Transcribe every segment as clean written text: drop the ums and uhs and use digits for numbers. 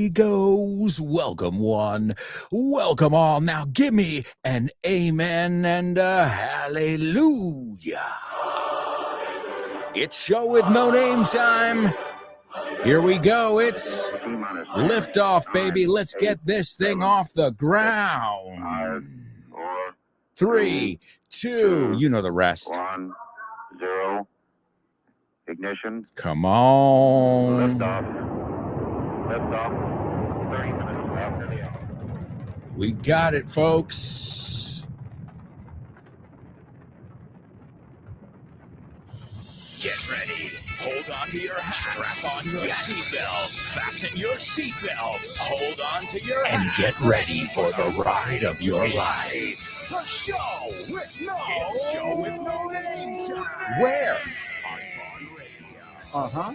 amigos. Welcome one, welcome all. Now give me an amen and a hallelujah. It's show with no name time. Here we go. It's liftoff, baby. Let's get this thing off the ground. 3, 2, you know the rest. 1, 0. Ignition. Come on. Liftoff. 30 minutes after the hour. We got it, folks. Get ready. Hold on to your hats. Strap on your seatbelts. Fasten your seatbelts. Hold on to your And hats. get ready for the ride of your life. The show with no. It's show with no name time. Where? On Vaughn Radio. Uh-huh.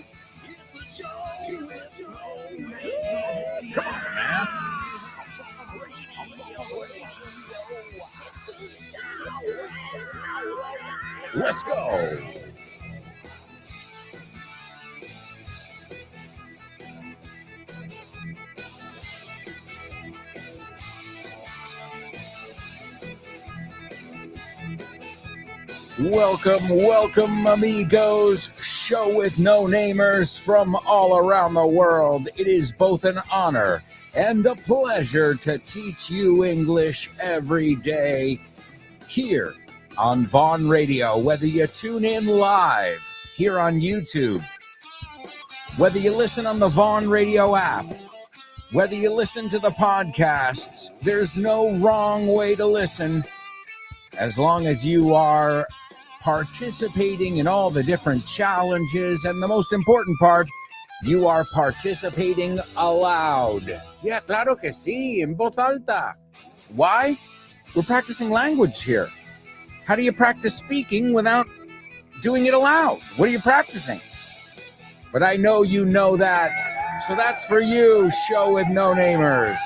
It's the show with no name. Come on, man. Let's go. Welcome, amigos. Show with no namers from all around the world. It is both an honor and a pleasure to teach you English every day here on Vaughn Radio. Whether you tune in live here on YouTube, whether you listen on the Vaughn Radio app, whether you listen to the podcasts, there's no wrong way to listen as long as you are participating in all the different challenges, and the most important part, you are participating aloud. Yeah, claro que sí, en voz alta. Why? We're practicing language here. How do you practice speaking without doing it aloud? What are you practicing? But I know you know that, so that's for you, show with no namers.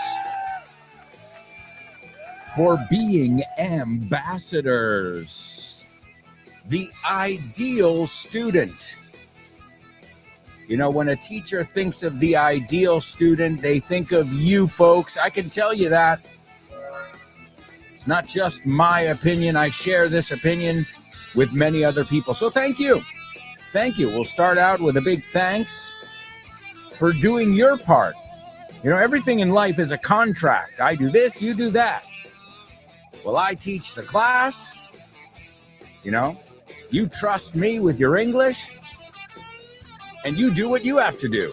For being ambassadors. The ideal student. You know, when a teacher thinks of the ideal student, they think of you folks. I can tell you that. It's not just my opinion. I share this opinion with many other people. So thank you. Thank you. We'll start out with a big thanks for doing your part. You know, everything in life is a contract. I do this, you do that. Well, I teach the class. You know, you trust me with your English, and you do what you have to do.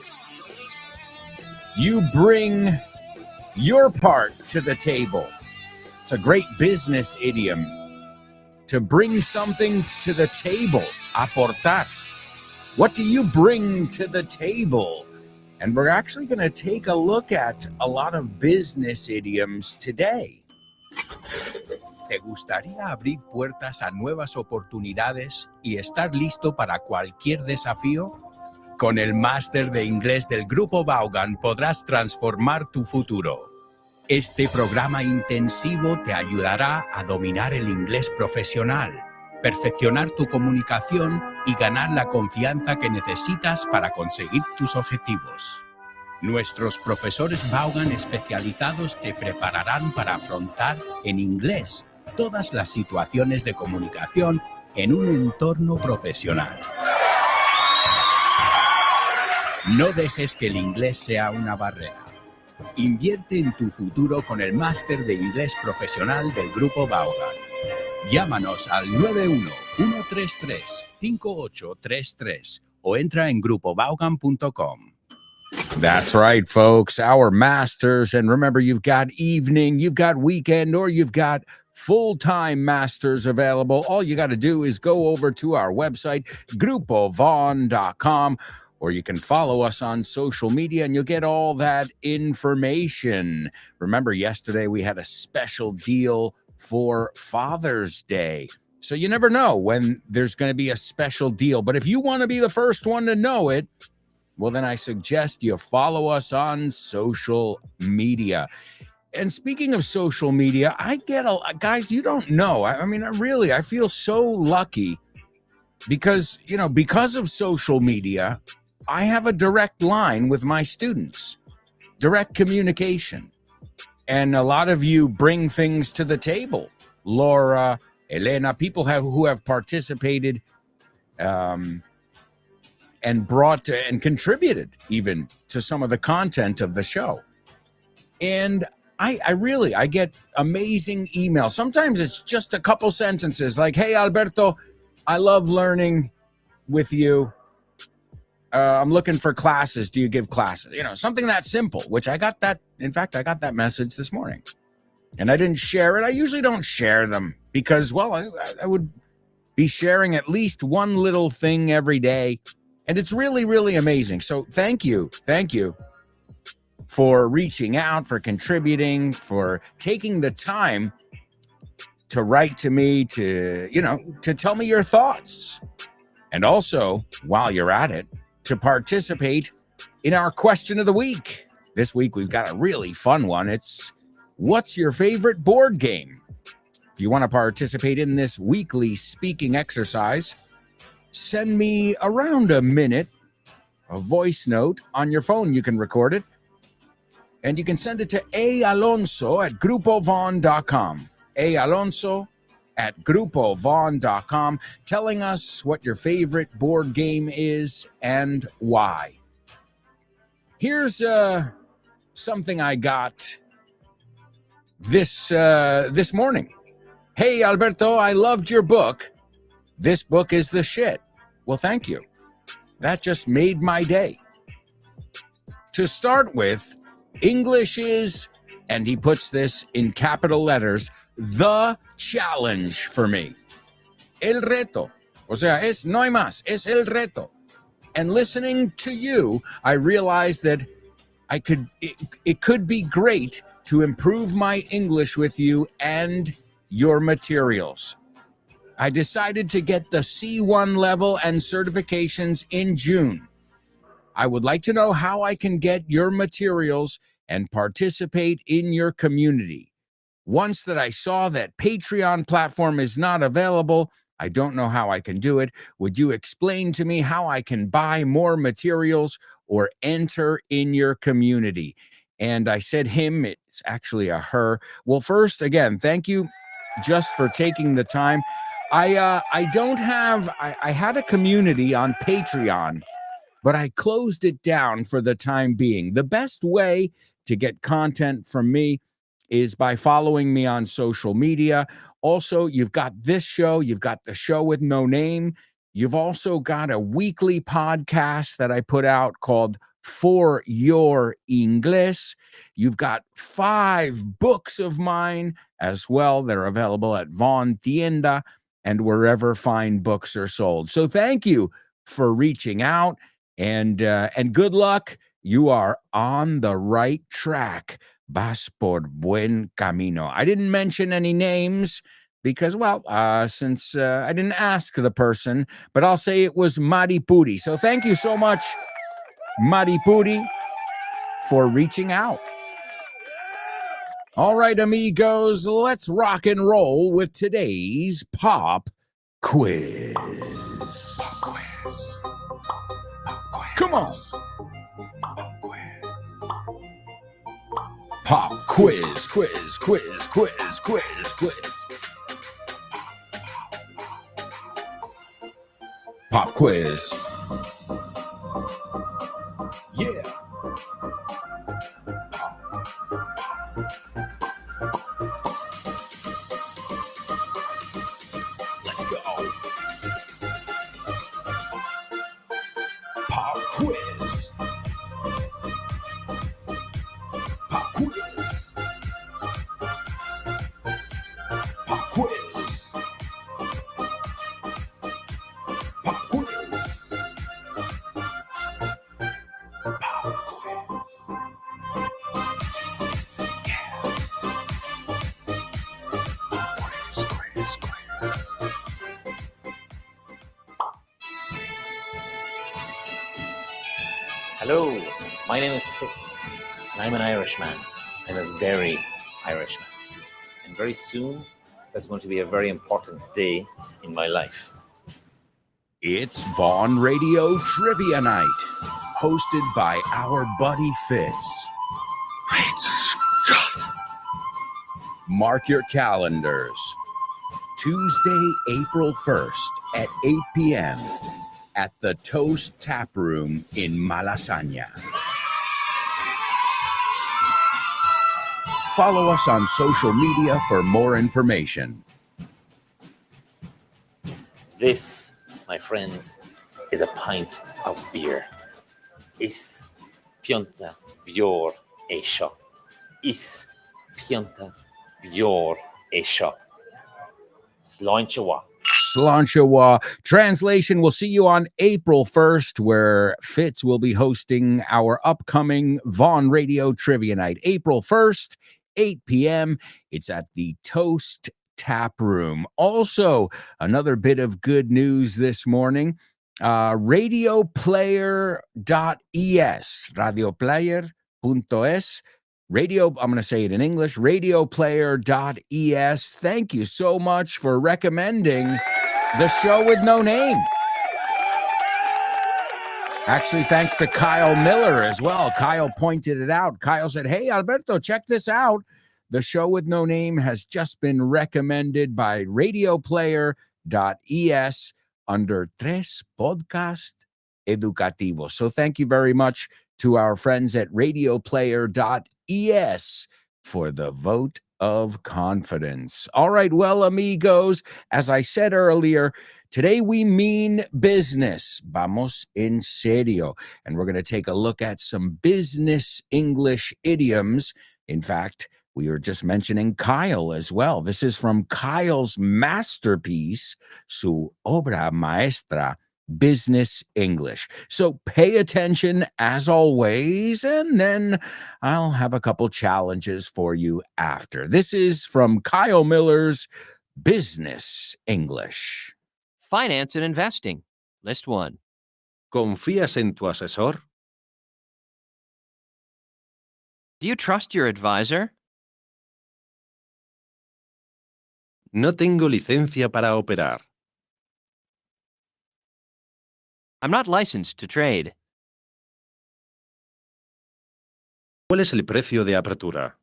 You bring your part to the table. It's a great business idiom. To bring something to the table. Aportar. What do you bring to the table? And we're actually going to take a look at a lot of business idioms today. ¿Te gustaría abrir puertas a nuevas oportunidades y estar listo para cualquier desafío? Con el máster de inglés del Grupo Vaughan podrás transformar tu futuro. Este programa intensivo te ayudará a dominar el inglés profesional, perfeccionar tu comunicación y ganar la confianza que necesitas para conseguir tus objetivos. Nuestros profesores Vaughan especializados te prepararán para afrontar en inglés todas las situaciones de comunicación en un entorno profesional. No dejes que el inglés sea una barrera. Invierte en tu futuro con el máster de inglés profesional del Grupo Vaughan. Llámanos al 91-133-5833 o entra en grupovaughan.com. That's right, folks. Our masters. And remember, you've got evening, you've got weekend, or you've got full-time masters available. All you got to do is go over to our website, grupovaughn.com, or you can follow us on social media and you'll get all that information. Remember, yesterday we had a special deal for Father's Day. So you never know when there's going to be a special deal. But if you want to be the first one to know it, well, then I suggest you follow us on social media. And speaking of social media, I get guys, you don't know. I mean, I feel so lucky because, you know, because of social media, I have a direct line with my students. direct communication. And a lot of you bring things to the table. Laura, Elena, people who have participated and brought and contributed even to some of the content of the show. And I get amazing emails. Sometimes it's just a couple sentences like, hey, Alberto, I love learning with you. I'm looking for classes. Do you give classes? Something that simple, which I got that. In fact, I got that message this morning and I didn't share it. I usually don't share them because, well, I would be sharing at least one little thing every day. And it's really, really amazing. So thank you. Thank you for reaching out, for contributing, for taking the time to write to me, to tell me your thoughts. And also, while you're at it, to participate in our question of the week. This week, we've got a really fun one. It's, what's your favorite board game? If you want to participate in this weekly speaking exercise, send me around a minute, a voice note on your phone. You can record it. And you can send it to aalonso@grupovon.com. aalonso@grupovon.com, telling us what your favorite board game is and why. Here's something I got this morning. Hey, Alberto, I loved your book. This book is the shit. Well, thank you. That just made my day. To start with, English is, and he puts this in capital letters, the challenge for me. El reto. O sea, no hay más. Es el reto. And listening to you, I realized that it could be great to improve my English with you and your materials. I decided to get the C1 level and certifications in June. I would like to know how I can get your materials and participate in your community. Once that I saw that Patreon platform is not available, I don't know how I can do it. Would you explain to me how I can buy more materials or enter in your community? And I said him, it's actually a her. Well, first, again, thank you just for taking the time. I had a community on Patreon, but I closed it down for the time being. The best way to get content from me is by following me on social media. Also, you've got this show, you've got the show with no name. You've also got a weekly podcast that I put out called For Your English. You've got 5 books of mine as well. They're available at Von Tienda and wherever fine books are sold. So thank you for reaching out and good luck. You are on the right track. Vas por buen camino. I didn't mention any names because, well, since I didn't ask the person, but I'll say it was Maripuri. So thank you so much, Maripuri, for reaching out. All right, amigos, let's rock and roll with today's pop quiz. Pop quiz. Pop quiz. Come on. Pop quiz, quiz, quiz, quiz, quiz, quiz. Pop quiz. Yeah. Let's go. Pop quiz. Pop quiz. Pop quiz. Pop quiz. Pop quiz. Yeah. Quiz, quiz, quiz. Hello, my name is Fitz, and I'm an Irishman. I'm a very Irishman. And very soon, that's going to be a very important day in my life. It's Vaughn Radio Trivia Night, hosted by our buddy Fitz. Mark your calendars. Tuesday, April 1st at 8 p.m. at the Toast Tap Room in Malasaña. Follow us on social media for more information. This, my friends, is a pint of beer. Is piąta bior e seo. Is piąta bior e seo. Sláinte Sláinte. Translation, we'll see you on April 1st, where Fitz will be hosting our upcoming Vaughn Radio Trivia Night. April 1st, 8 p.m. It's at the Toast Tap Room. Also, another bit of good news this morning. Radioplayer.es, radioplayer.es. I'm going to say it in English, radioplayer.es. Thank you so much for recommending the show with no name. Actually, thanks to Kyle Miller as well. Kyle pointed it out. Kyle said, hey, Alberto, check this out. The show with no name has just been recommended by radioplayer.es under Tres Podcast Educativos. So thank you very much to our friends at radioplayer.es for the vote of confidence. All right, well, amigos, as I said earlier, today we mean business. Vamos en serio. And we're going to take a look at some business English idioms. In fact, we were just mentioning Kyle as well. This is from Kyle's masterpiece, su obra maestra, Business English. So pay attention as always, and then I'll have a couple challenges for you after. This is from Kyle Miller's Business English. Finance and investing. List 1. ¿Confías en tu asesor? Do you trust your advisor? No tengo licencia para operar. I'm not licensed to trade. ¿Cuál es el precio de apertura?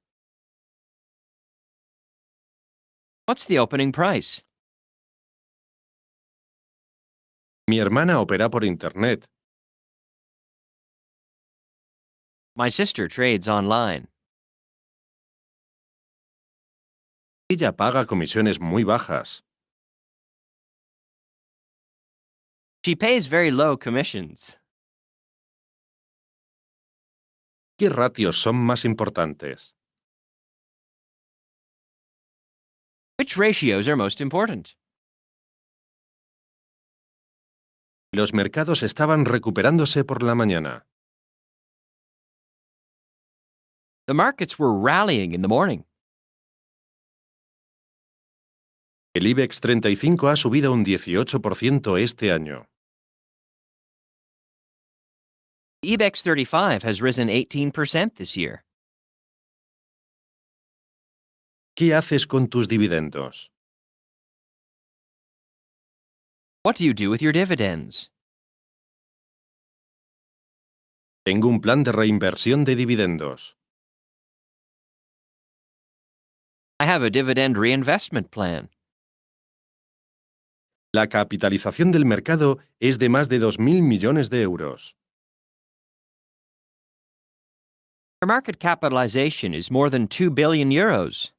What's the opening price? Mi hermana opera por Internet. My sister trades online. Ella paga comisiones muy bajas. She pays very low commissions. ¿Qué ratios son más importantes? Which ratios are most important? Los mercados estaban recuperándose por la mañana. The markets were rallying in the morning. El IBEX 35 ha subido un 18% este año. The IBEX 35 has risen 18% this year. ¿Qué haces con tus dividendos? What do you do with your dividends? Tengo un plan de reinversión de dividendos. I have a dividend reinvestment plan. La capitalización del mercado es de más de 2.000 millones de euros. Our market capitalization is more than 2 billion euros.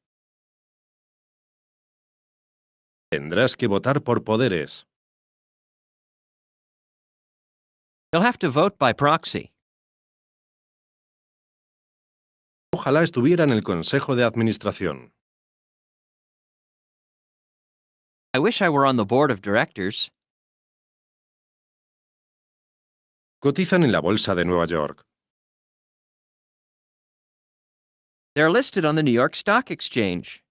Tendrás que votar por poderes. You'll have to vote by proxy. Ojalá estuviera en el Consejo de Administración. I wish I were on the board of directors. Cotizan en la Bolsa de Nueva York. They're listed on the New York Stock Exchange.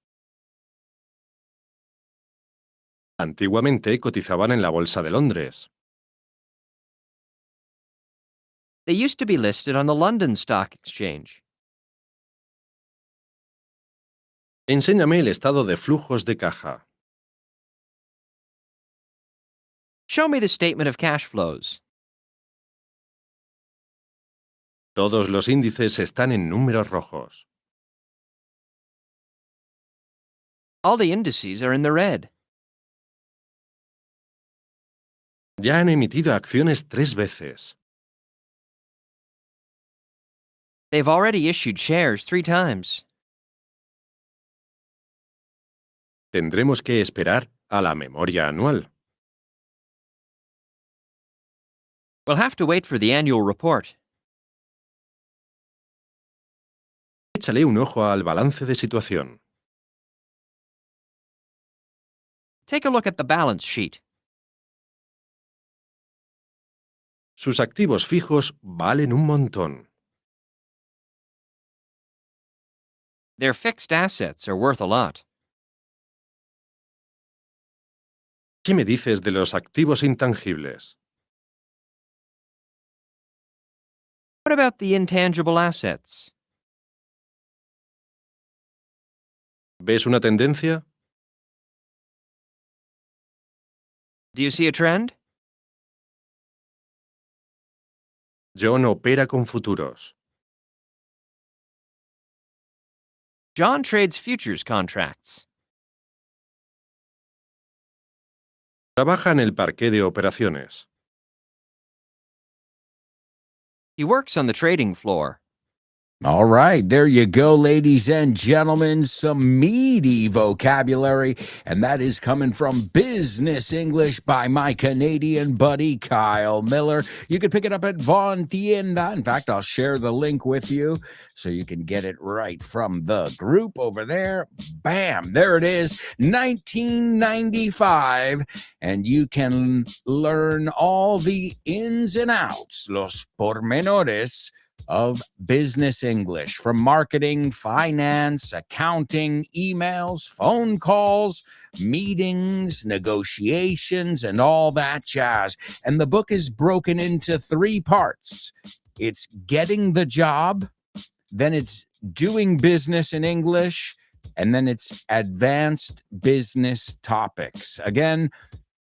Antiguamente cotizaban en la Bolsa de Londres. They used to be listed on the London Stock Exchange. Enséñame el estado de flujos de caja. Show me the statement of cash flows. Todos los índices están en números rojos. All the indices are in the red. Ya han emitido acciones 3 veces. They've already issued shares 3 times. Tendremos que esperar a la memoria anual. We'll have to wait for the annual report. Échale un ojo al balance de situación. Take a look at the balance sheet. Sus activos fijos valen un montón. Their fixed assets are worth a lot. ¿Qué me dices de los activos intangibles? What about the intangible assets? ¿Ves una tendencia? Do you see a trend? John opera con futuros. John trades futures contracts. Trabaja en el parqué de operaciones. He works on the trading floor. All right, there you go, ladies and gentlemen, some meaty vocabulary, and that is coming from Business English by my Canadian buddy, Kyle Miller. You can pick it up at Von Tienda. In fact, I'll share the link with you so you can get it right from the group over there. Bam, there it is, 1995, and you can learn all the ins and outs, los pormenores, of business English, from marketing, finance, accounting, emails, phone calls, meetings, negotiations, and all that jazz. And the book is broken into 3 parts. It's getting the job, then it's doing business in English, and then it's advanced business topics. Again,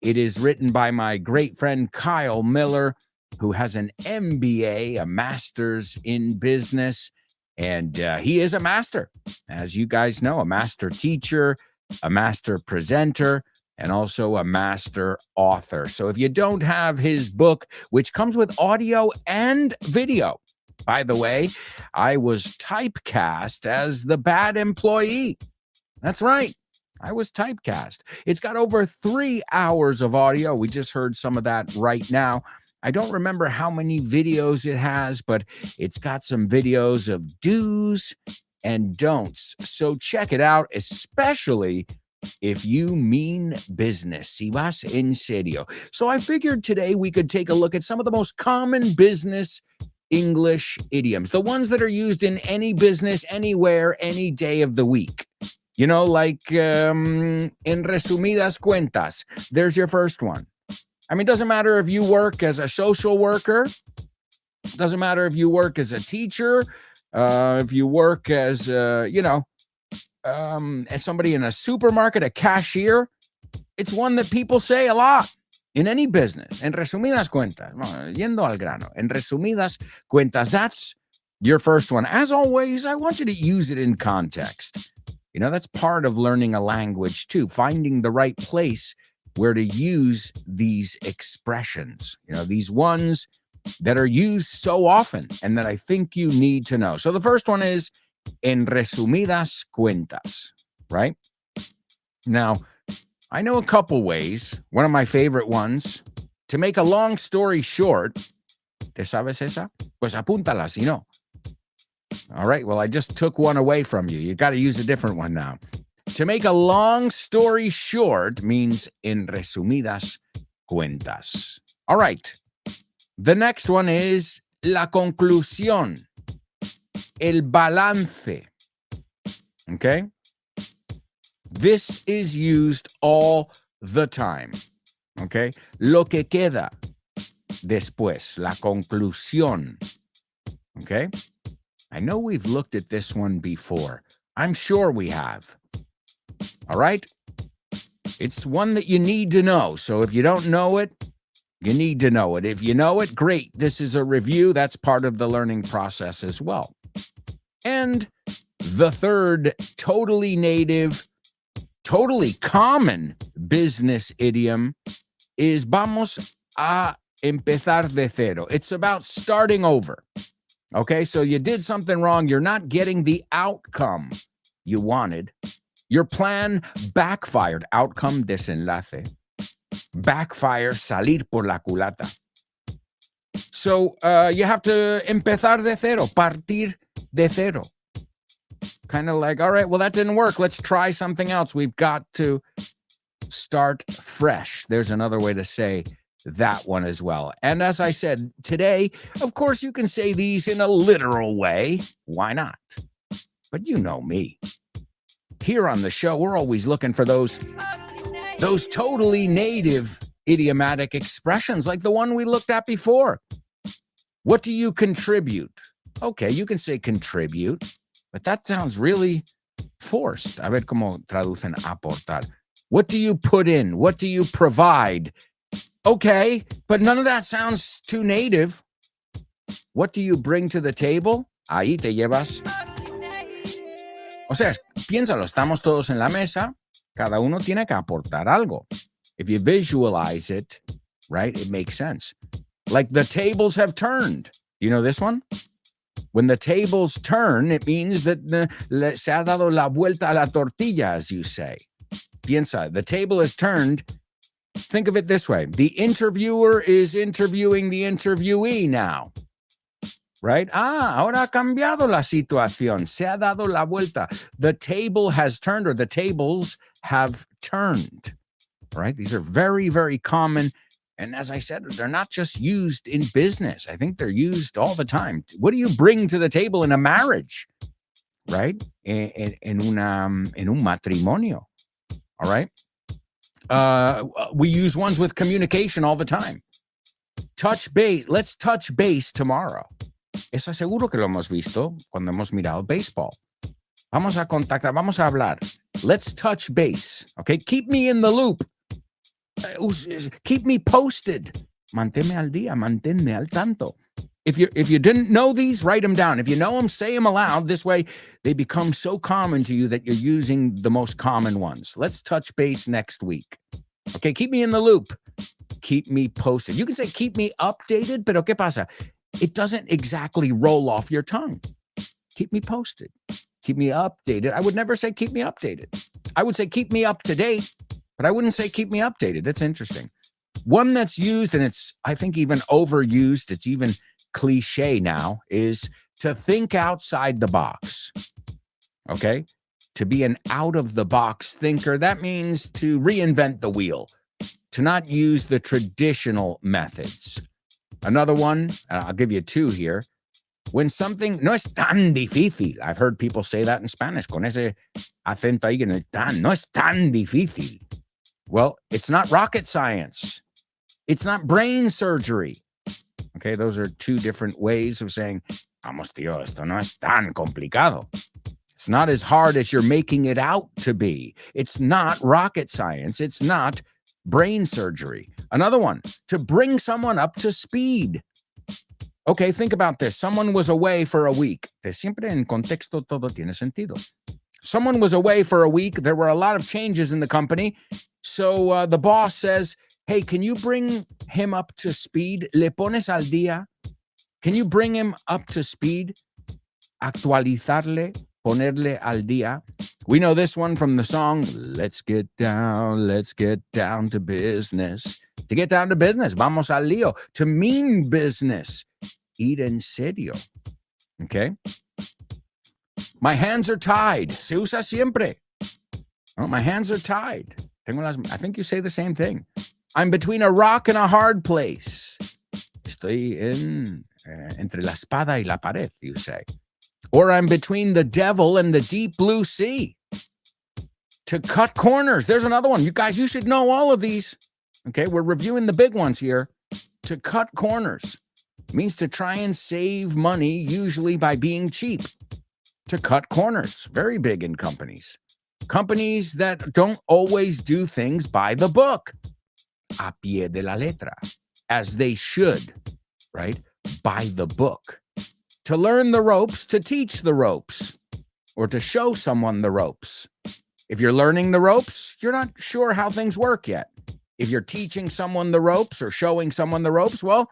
it is written by my great friend Kyle Miller, who has an MBA, a master's in business, and he is a master, as you guys know, a master teacher, a master presenter, and also a master author. So if you don't have his book, which comes with audio and video, by the way, I was typecast as the bad employee. That's right. I was typecast. It's got over 3 hours of audio. We just heard some of that right now. I don't remember how many videos it has, but it's got some videos of do's and don'ts. So check it out, especially if you mean business. Si vas en serio. So I figured today we could take a look at some of the most common business English idioms, the ones that are used in any business, anywhere, any day of the week. You know, like en resumidas cuentas, there's your first one. I mean, it doesn't matter if you work as a social worker. It doesn't matter if you work as a teacher, if you work as, as somebody in a supermarket, a cashier. It's one that people say a lot in any business. En resumidas cuentas, yendo al grano. En resumidas cuentas, that's your first one. As always, I want you to use it in context. You know, that's part of learning a language too, finding the right place where to use these expressions, you know, these ones that are used so often and that I think you need to know. So the first one is en resumidas cuentas, right? Now, I know a couple ways. One of my favorite ones, to make a long story short, ¿te sabes esa? Pues apúntala, si no. All right, well, I just took one away from you. You got to use a different one now. To make a long story short means en resumidas cuentas. All right. The next one is la conclusión, el balance. Okay? This is used all the time. Okay? Lo que queda después, la conclusión. Okay? I know we've looked at this one before. I'm sure we have. All right? It's one that you need to know. So if you don't know it, you need to know it. If you know it, great. This is a review. That's part of the learning process as well. And the third, totally native, totally common business idiom is vamos a empezar de cero. It's about starting over. Okay, so you did something wrong. You're not getting the outcome you wanted. Your plan backfired. Outcome, desenlace. Backfire, salir por la culata. So you have to empezar de cero, partir de cero. Kind of like, all right, well, that didn't work. Let's try something else. We've got to start fresh. There's another way to say that one as well. And as I said, today, of course, you can say these in a literal way. Why not? But you know me. Here on the show, we're always looking for those totally native idiomatic expressions like the one we looked at before. What do you contribute? Okay, you can say contribute, but that sounds really forced. A ver cómo traducen aportar. What do you put in? What do you provide? Okay, but none of that sounds too native. What do you bring to the table? Ahí te llevas. O sea, piénsalo, estamos todos en la mesa. Cada uno tiene que aportar algo. If you visualize it, right, it makes sense. Like the tables have turned. You know this one? When the tables turn, it means that se ha dado la vuelta a la tortilla, as you say. Piensa, the table has turned. Think of it this way. The interviewer is interviewing the interviewee now. Right? Ahora ha cambiado la situación. Se ha dado la vuelta. The table has turned, or the tables have turned. Right? These are very, very common. And as I said, they're not just used in business. I think they're used all the time. What do you bring to the table in a marriage? Right? En un matrimonio. All right? We use ones with communication all the time. Touch base. Let's touch base tomorrow. Eso seguro que lo hemos visto cuando hemos mirado baseball. Vamos a contactar, vamos a hablar. Let's touch base. Okay, keep me in the loop. Keep me posted. Manténme al día, manténme al tanto. If you didn't know these, write them down. If you know them, say them aloud. This way, they become so common to you that you're using the most common ones. Let's touch base next week. Okay, keep me in the loop. Keep me posted. You can say keep me updated, pero ¿qué pasa? It doesn't exactly roll off your tongue. Keep me posted. Keep me updated. I would never say keep me updated. I would say keep me up to date, but I wouldn't say keep me updated. That's interesting. One that's used, and it's, I think, even overused, it's even cliche now, is to think outside the box. Okay? To be an out-of-the-box thinker, that means to reinvent the wheel, to not use the traditional methods. Another one, I'll give you two here. When something no es tan difícil. I've heard people say that in Spanish, con ese acento ahí, no es tan difícil. Well, it's not rocket science. It's not brain surgery. Okay, those are two different ways of saying, vamos, tío, esto no es tan complicado. It's not as hard as you're making it out to be. It's not rocket science. It's not brain surgery. Another one, to bring someone up to speed. Okay, think about this. Someone was away for a week. Siempre en contexto todo tiene sentido. Someone was away for a week. There were a lot of changes in the company. So the boss says, hey, can you bring him up to speed? Le pones al día. Can you bring him up to speed? Actualizarle, ponerle al día. We know this one from the song, let's get down to business. To get down to business, vamos al lío. To mean business, ir en serio. Okay? My hands are tied. Se usa siempre. Oh, my hands are tied. I think you say the same thing. I'm between a rock and a hard place. Estoy entre la espada y la pared, you say. Or I'm between the devil and the deep blue sea. To cut corners. There's another one. You guys, you should know all of these. Okay, we're reviewing the big ones here. To cut corners means to try and save money, usually by being cheap. To cut corners. Very big in companies. Companies that don't always do things by the book. A pie de la letra. As they should, right? By the book. To learn the ropes, to teach the ropes. Or to show someone the ropes. If you're learning the ropes, you're not sure how things work yet. If you're teaching someone the ropes or showing someone the ropes, well,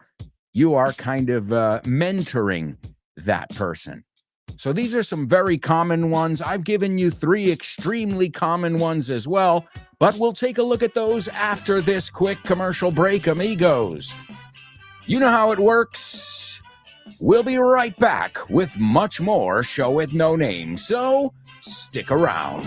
you are kind of mentoring that person. So these are some very common ones. I've given you 3 extremely common ones as well, but we'll take a look at those after this quick commercial break, amigos. You know how it works. We'll be right back with much more Show with No Name, so stick around.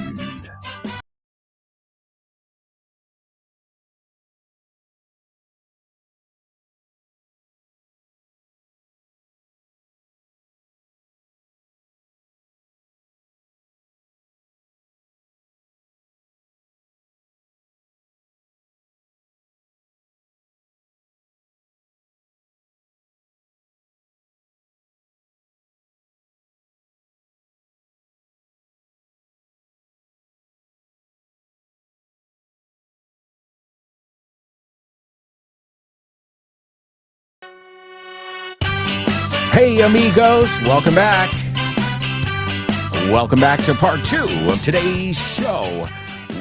Hey, amigos, welcome back. Welcome back to part 2 of today's show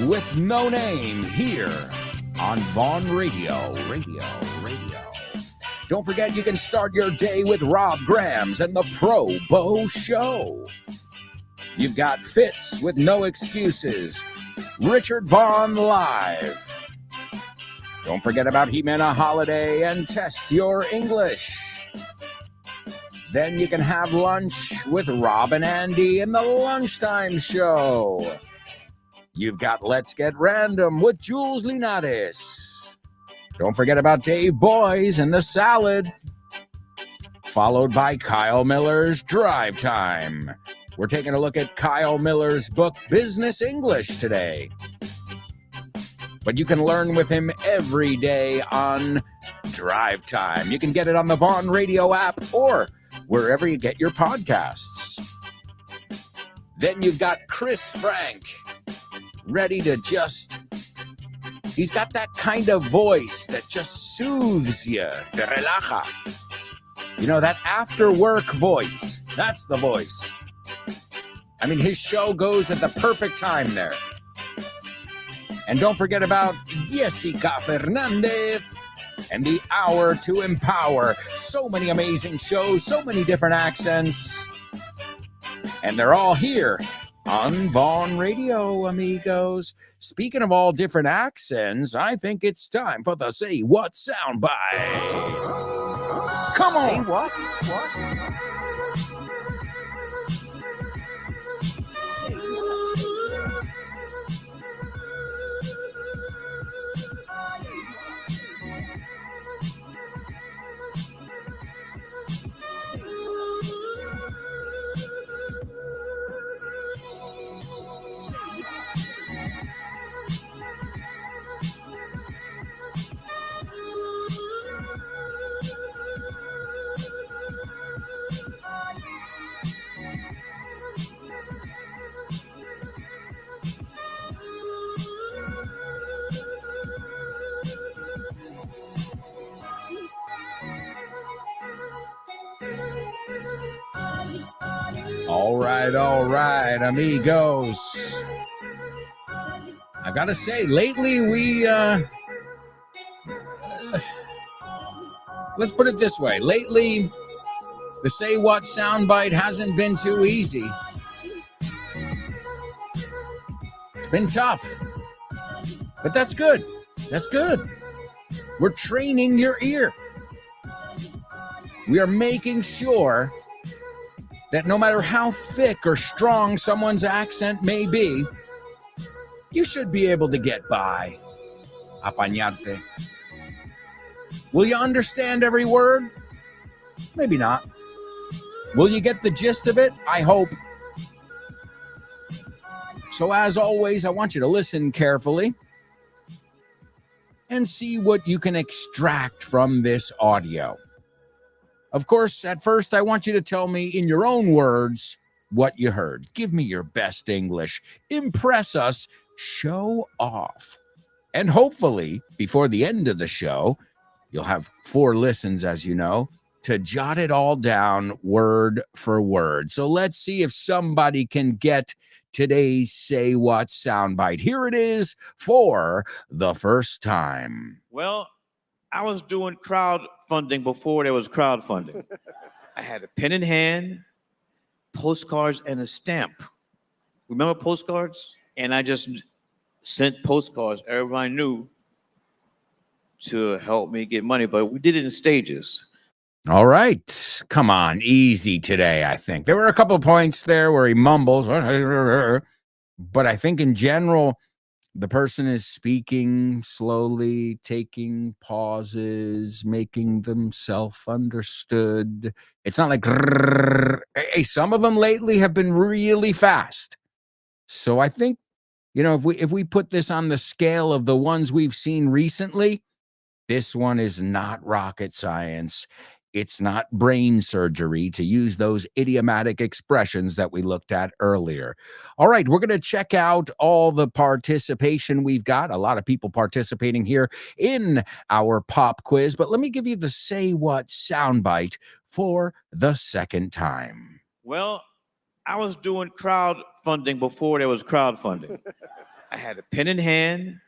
with No Name here on Vaughn Radio. Don't forget you can start your day with Rob Grams and the Pro Bow Show. You've got Fitz with No Excuses, Richard Vaughn Live. Don't forget about Jimena Holiday and Test Your English. Then you can have lunch with Rob and Andy in the Lunchtime Show. You've got Let's Get Random with Jules Linares. Don't forget about Dave Boys and the Salad. Followed by Kyle Miller's Drive Time. We're taking a look at Kyle Miller's book, Business English, today. But you can learn with him every day on Drive Time. You can get it on the Vaughn Radio app or wherever you get your podcasts. Then you've got Chris Frank, ready to he's got that kind of voice that just soothes you, te relaja. You know, that after work voice, that's the voice. I mean, his show goes at the perfect time there. And don't forget about Jessica Fernandez and the Hour to Empower. So many amazing shows, so many different accents. And they're all here on Vaughn Radio, amigos. Speaking of all different accents, I think it's time for the Say What soundbite. Come on. Say what? All right, amigos. I gotta say, lately let's put it this way. Lately, the Say What soundbite hasn't been too easy. It's been tough. But that's good. That's good. We're training your ear. We are making sure that no matter how thick or strong someone's accent may be, you should be able to get by. Apañarte. Will you understand every word? Maybe not. Will you get the gist of it? I hope. So as always, I want you to listen carefully and see what you can extract from this audio. Of course, at first, I want you to tell me in your own words what you heard. Give me your best English. Impress us. Show off. And hopefully, before the end of the show, you'll have 4 listens, as you know. to jot it all down word for word. So let's see if somebody can get today's Say What soundbite. Here it is for the first time. Well, I was doing crowdfunding before there was crowdfunding. I had a pen in hand, postcards, and a stamp. Remember postcards? And I just sent postcards. Everybody knew to help me get money, but we did it in stages. All right. Come on. Easy today, I think. There were a couple of points there where he mumbles, but I think in general, the person is speaking slowly, taking pauses, making themselves understood. It's not like, hey, some of them lately have been really fast. So I think, if we put this on the scale of the ones we've seen recently, this one is not rocket science. It's not brain surgery, to use those idiomatic expressions that we looked at earlier. All right, we're going to check out all the participation we've got. A lot of people participating here in our pop quiz, but let me give you the Say What soundbite for the second time. Well, I was doing crowdfunding before there was crowdfunding. I had a pen in hand,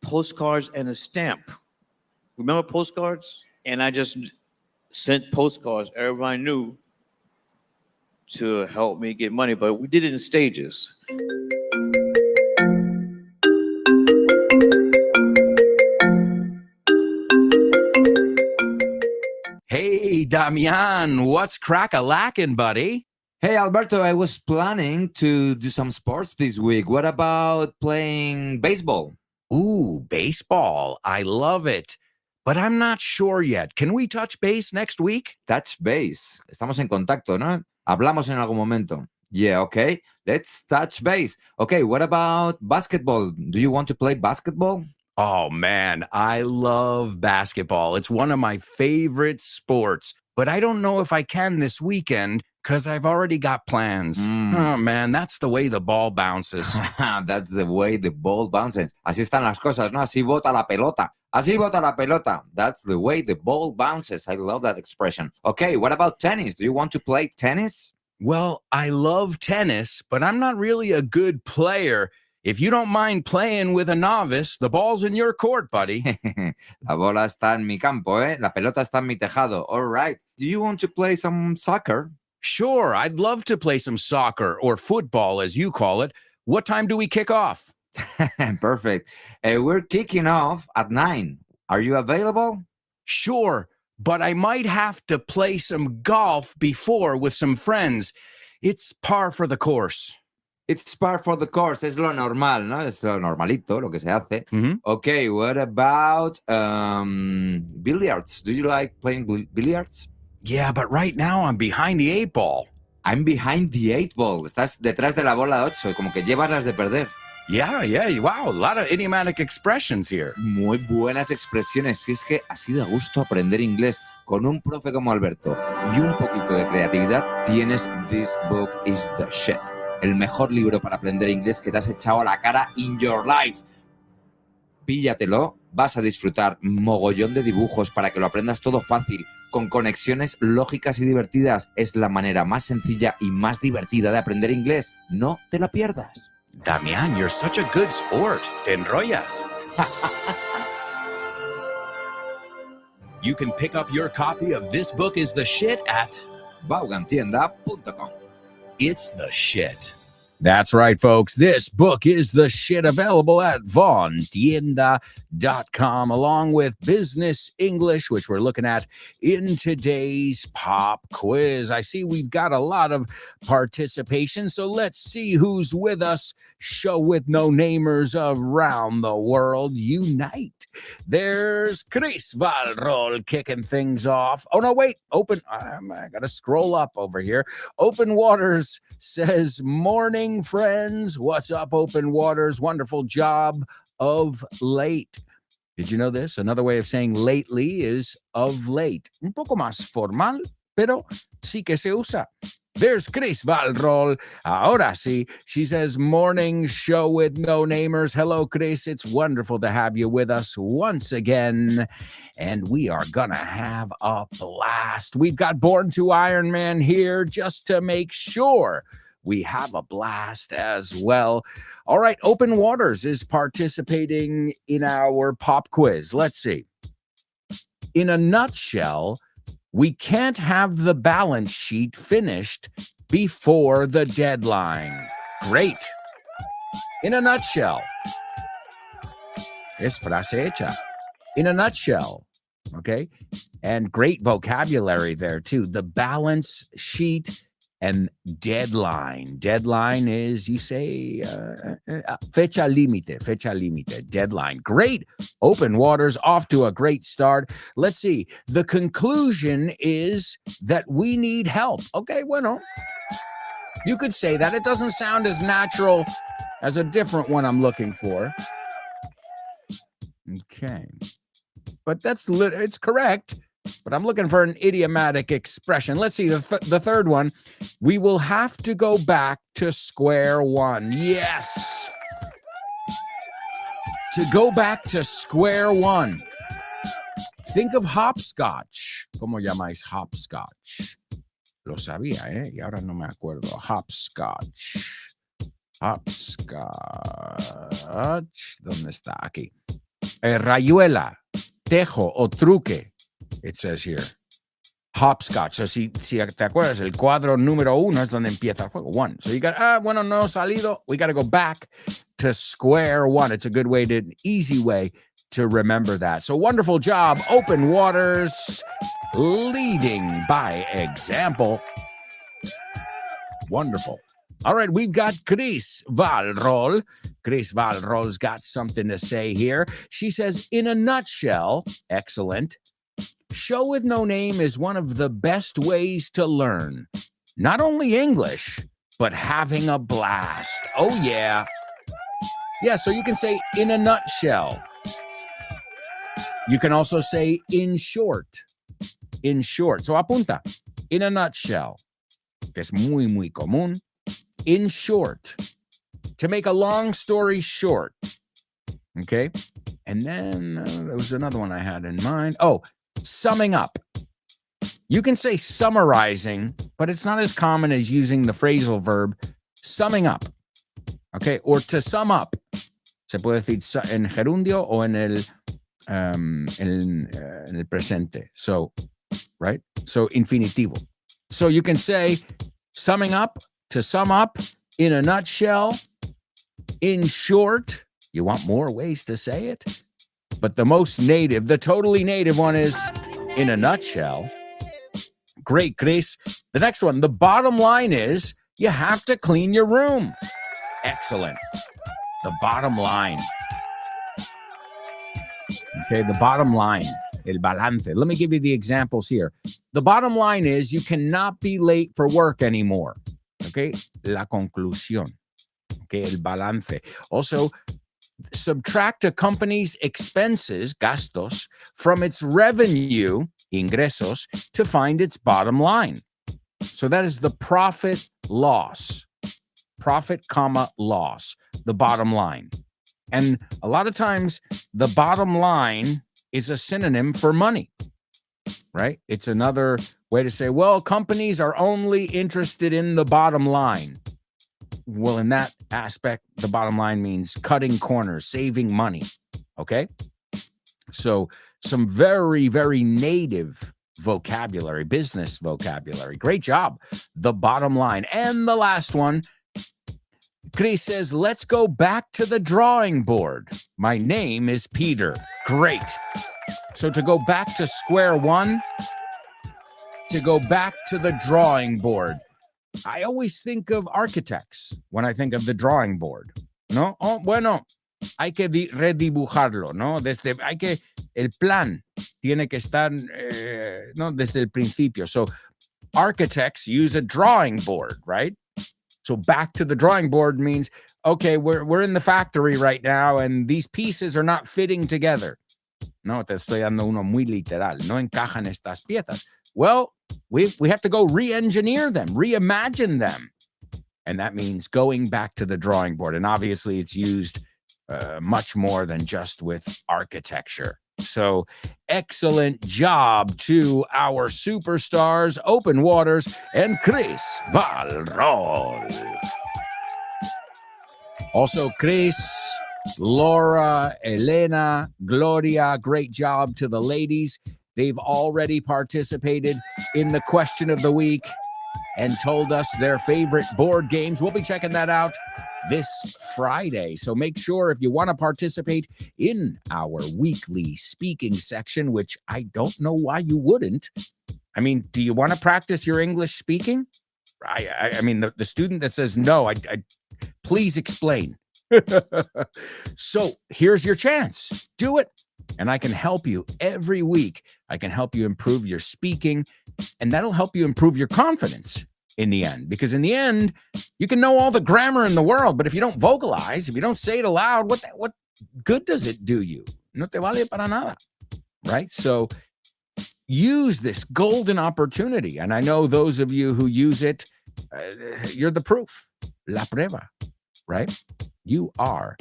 postcards, and a stamp. Remember postcards? And I just sent postcards. Everybody knew to help me get money, but we did it in stages. Hey, Damian, what's crack-a-lackin', buddy? Hey, Alberto, I was planning to do some sports this week. What about playing baseball? Ooh, baseball. I love it. But I'm not sure yet. Can we touch base next week? Touch base. Estamos en contacto, ¿no? Hablamos en algún momento. Yeah, okay. Let's touch base. Okay, what about basketball? Do you want to play basketball? Oh, man, I love basketball. It's one of my favorite sports. But I don't know if I can this weekend because I've already got plans. Oh, man, that's the way the ball bounces. That's the way the ball bounces. Así están las cosas, ¿no? Así bota la pelota. Así bota la pelota. That's the way the ball bounces. I love that expression. Okay, what about tennis? Do you want to play tennis? Well, I love tennis, but I'm not really a good player. If you don't mind playing with a novice, the ball's in your court, buddy. La bola está en mi campo, ¿eh? La pelota está en mi tejado. All right. Do you want to play some soccer? Sure, I'd love to play some soccer, or football, as you call it. What time do we kick off? Perfect. We're kicking off at 9. Are you available? Sure, but I might have to play some golf before with some friends. It's par for the course. It's par for the course. Es lo normal, ¿no? Es lo normalito, lo que se hace. Okay, what about billiards? Do you like playing billiards? Yeah, but right now I'm behind the 8 ball. I'm behind the 8 ball. Estás detrás de la bola 8, como que llevas las de perder. Yeah, wow, a lot of idiomatic expressions here. Muy buenas expresiones. Si es que así da gusto aprender inglés con un profe como Alberto y un poquito de creatividad, tienes This Book is the Shit. El mejor libro para aprender inglés que te has echado a la cara in your life. Píllatelo, vas a disfrutar mogollón de dibujos para que lo aprendas todo fácil, con conexiones lógicas y divertidas. Es la manera más sencilla y más divertida de aprender inglés. No te la pierdas. Damian, you're such a good sport. Te enrollas. You can pick up your copy of This Book is the Shit at Vaughantienda.com. It's the shit. That's right, folks. This book is the shit, available at vaughantienda.com, along with Business English, which we're looking at in today's pop quiz. I see we've got a lot of participation, so let's see who's with us. Show with no namers around the world unite. There's Chris Valrol kicking things off. Oh, no, wait. I got to scroll up over here. Open Waters says, morning, friends. What's up, Open Waters? Wonderful job of late. Did you know this? Another way of saying lately is of late. Un poco más formal, pero sí que se usa. There's Chris Valrol. Ahora sí. She says, morning show with no namers. Hello, Chris. It's wonderful to have you with us once again. And we are going to have a blast. We've got Born to Iron Man here just to make sure we have a blast as well. All right. Open Waters is participating in our pop quiz. Let's see. In a nutshell, we can't have the balance sheet finished before the deadline. Great. In a nutshell. Es frase hecha. In a nutshell. Okay. And great vocabulary there too. The balance sheet and deadline. Deadline is, you say, fecha límite, deadline. Great. Open Waters off to a great start. Let's see. The conclusion is that we need help. Okay, bueno. You could say that. It doesn't sound as natural as a different one I'm looking for. Okay. But it's correct. But I'm looking for an idiomatic expression. Let's see, the third one. We will have to go back to square one. Yes. To go back to square one. Think of hopscotch. ¿Cómo llamáis hopscotch? Lo sabía, ¿eh? Y ahora no me acuerdo. Hopscotch. Hopscotch. ¿Dónde está? Aquí. Rayuela, tejo o truque. It says here. Hopscotch. So, si te acuerdas, el cuadro número 1 es donde empieza el juego. 1. So you got, bueno, no salido. We got to go back to square one. It's a good way easy way to remember that. So wonderful job. Open Waters leading by example. Wonderful. All right, we've got Chris Valrol. Chris Valrol's got something to say here. She says, in a nutshell, excellent. Show with no name is one of the best ways to learn. Not only English, but having a blast. Oh, yeah. Yeah, so you can say in a nutshell. You can also say in short. In short. So apunta. In a nutshell. Que es muy, muy común. In short. To make a long story short. Okay? And then there was another one I had in mind. Oh, summing up. You can say summarizing, but it's not as common as using the phrasal verb summing up. Okay? Or to sum up. Se puede decir en gerundio o en el presente. So, right? So, infinitivo. So you can say summing up, to sum up, in a nutshell, in short. You want more ways to say it? But the most native, the totally native one is in a nutshell. Great, Chris. The next one, the bottom line is you have to clean your room. Excellent. The bottom line. Okay, the bottom line. El balance. Let me give you the examples here. The bottom line is you cannot be late for work anymore. Okay, la conclusión. Okay, el balance. Also, subtract a company's expenses, gastos, from its revenue, ingresos, to find its bottom line. So that is the profit loss. Profit, comma, loss. The bottom line. And a lot of times, the bottom line is a synonym for money, right? It's another way to say, well, companies are only interested in the bottom line. Well, in that aspect, the bottom line means cutting corners, saving money, okay? So some very, very native vocabulary, business vocabulary. Great job. The bottom line. And the last one, Chris says, let's go back to the drawing board. My name is Peter. Great. So to go back to square one, to go back to the drawing board. I always think of architects when I think of the drawing board, ¿no? Oh, bueno, hay que redibujarlo, ¿no? El plan tiene que estar, no, desde el principio. So architects use a drawing board, right? So back to the drawing board means, okay, we're in the factory right now and these pieces are not fitting together. No, te estoy dando uno muy literal. No encajan estas piezas. Well, We have to go re-engineer them, reimagine them. And that means going back to the drawing board. And obviously it's used much more than just with architecture. So excellent job to our superstars, Open Waters and Chris Valrol. Also, Chris, Laura, Elena, Gloria, great job to the ladies. They've already participated in the question of the week and told us their favorite board games. We'll be checking that out this Friday. So make sure if you want to participate in our weekly speaking section, which I don't know why you wouldn't. I mean, do you want to practice your English speaking? I mean, the student that says no, I please explain. So here's your chance. Do it. And I can help you every week. I can help you improve your speaking, and that'll help you improve your confidence in the end. Because in the end, you can know all the grammar in the world, but if you don't vocalize, if you don't say it aloud, what good does it do you? No te vale para nada, right? So use this golden opportunity. And I know those of you who use it, you're the proof. La prueba, right? You are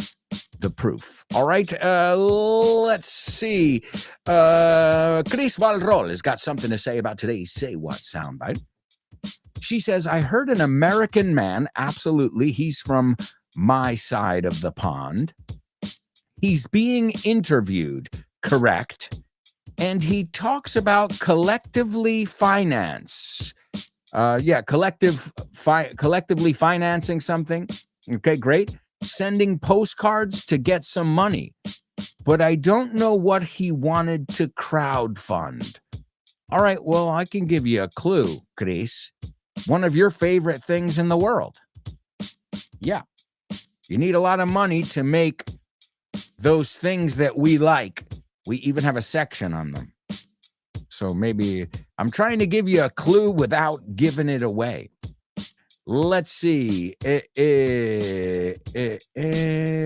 the proof. All right, let's see. Chris Valrol has got something to say about today's Say What soundbite. She says, I heard an American man, absolutely, he's from my side of the pond. He's being interviewed, correct? And he talks about collectively finance. Collectively financing something. Okay, great. Sending postcards to get some money. But I don't know what he wanted to crowdfund. All right, well, I can give you a clue, Chris. One of your favorite things in the world. Yeah. You need a lot of money to make those things that we like. We even have a section on them. So maybe I'm trying to give you a clue without giving it away. Let's see.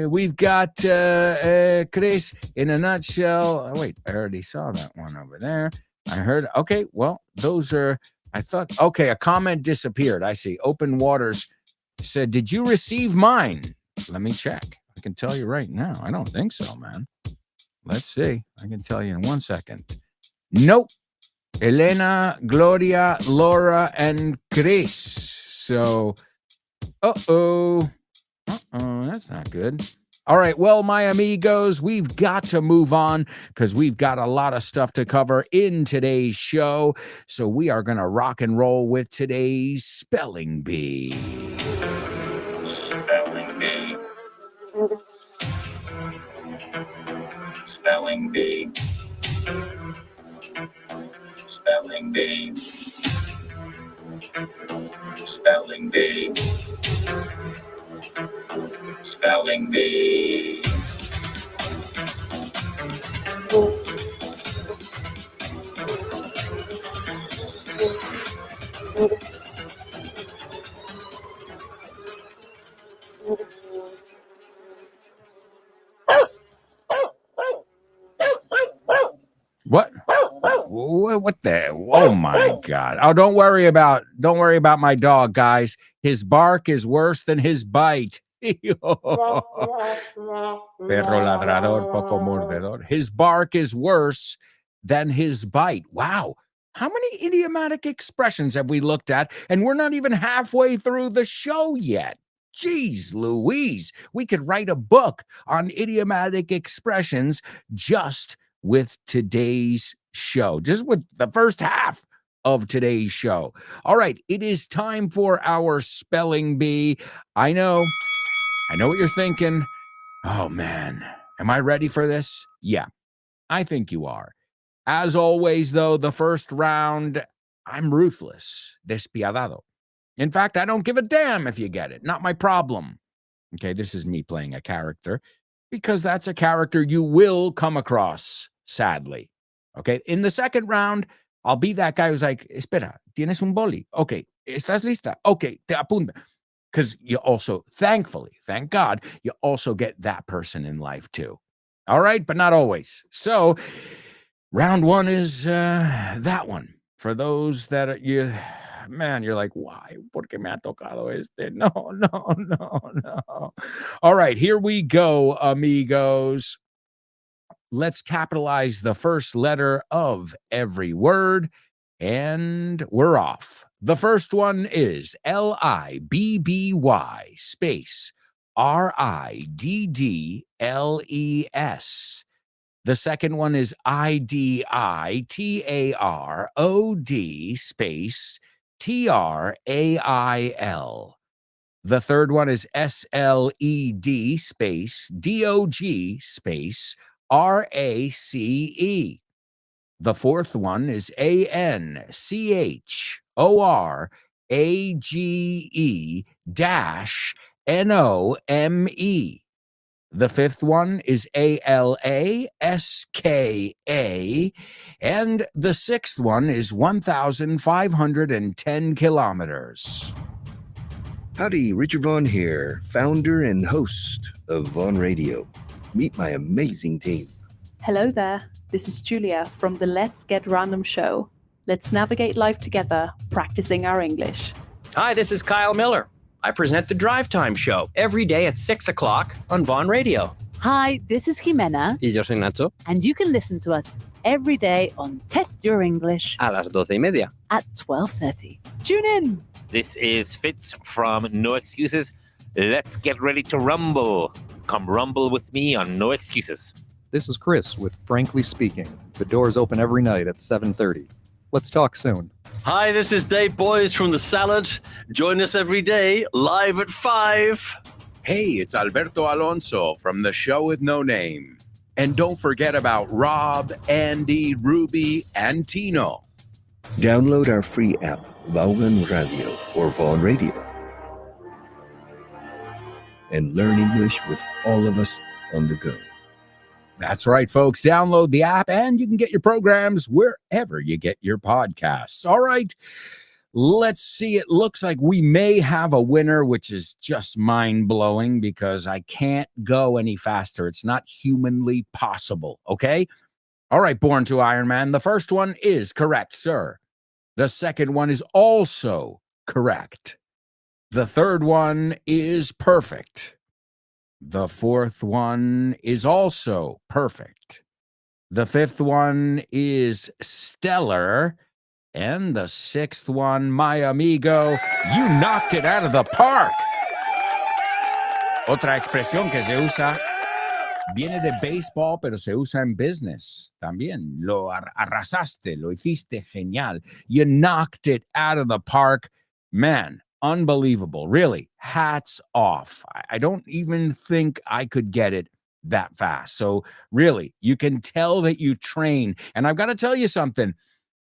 We've got Chris in a nutshell. Oh, wait, I already saw that one over there. I heard. Okay, well, those are, I thought, okay, a comment disappeared. I see. Open Waters said, did you receive mine? Let me check. I can tell you right now. I don't think so, man. Let's see. I can tell you in 1 second. Nope. Elena, Gloria, Laura, and Chris. So, that's not good. All right, well, my amigos, we've got to move on because we've got a lot of stuff to cover in today's show. So we are going to rock and roll with today's Spelling Bee. Spelling Bee. Spelling Bee. Spelling Bee. Spelling Bee. Spelling Bee. What? What the? Oh my God! Oh, don't worry about my dog, guys. His bark is worse than his bite. Perro ladrador, poco mordedor. His bark is worse than his bite. Wow. How many idiomatic expressions have we looked at? And we're not even halfway through the show yet. Jeez Louise. We could write a book on idiomatic expressions just with today's show, just with the first half of today's show. All right, it is time for our Spelling Bee. I know what you're thinking. Oh man, am I ready for this? Yeah, I think you are. As always, though, the first round, I'm ruthless, despiadado. In fact, I don't give a damn if you get it. Not my problem. Okay, this is me playing a character because that's a character you will come across, sadly. Okay, in the second round, I'll be that guy who's like, espera, ¿tienes un boli? Okay, ¿estás lista? Okay, te apunta. Because you also, thankfully, thank God, you also get that person in life too. All right, but not always. So round one is that one. For those that are, you're like, why? ¿Por qué me ha tocado este? No, no, no, no. All right, here we go, amigos. Let's capitalize the first letter of every word, and we're off. The first one is Libby space Riddles. The second one is IDITAROD space TRAIL. The third one is SLED space DOG space RACE. The fourth one is ANCHORAGE dash NOME. The fifth one is ALASKA. And the sixth one is 1,510 kilometers. Howdy, Richard Vaughn here, founder and host of Vaughn Radio. Meet my amazing team. Hello there, this is Julia from the Let's Get Random show. Let's navigate life together, practicing our English. Hi, this is Kyle Miller. I present the Drive Time Show every day at 6 o'clock on Vaughn Radio. Hi, this is Jimena. Y yo soy Nacho. And you can listen to us every day on Test Your English A las 12:30. At 12:30. Tune in. This is Fitz from No Excuses. Let's get ready to rumble. Come rumble with me on No Excuses. This is Chris with Frankly Speaking. The doors open every night at 7:30. Let's talk soon. Hi, this is Dave Boyes from The Salad. Join us every day, live at 5. Hey, it's Alberto Alonso from the show with no name. And don't forget about Rob, Andy, Ruby, and Tino. Download our free app, Vaughan Radio or Vaughn Radio, and learn English with all of us on the go. That's right, folks. Download the app and you can get your programs wherever you get your podcasts. All right, let's see. It looks like we may have a winner, which is just mind-blowing because I can't go any faster. It's not humanly possible, okay? All right, Born to Iron Man. The first one is correct, sir. The second one is also correct. The third one is perfect. The fourth one is also perfect. The fifth one is stellar. And the sixth one, my amigo, you knocked it out of the park. Otra expresión que se usa viene de baseball, pero se usa en business también. Lo arrasaste, lo hiciste genial. You knocked it out of the park. Man, unbelievable. Really, hats off. I don't even think I could get it that fast. So really, you can tell that you train. And I've got to tell you something.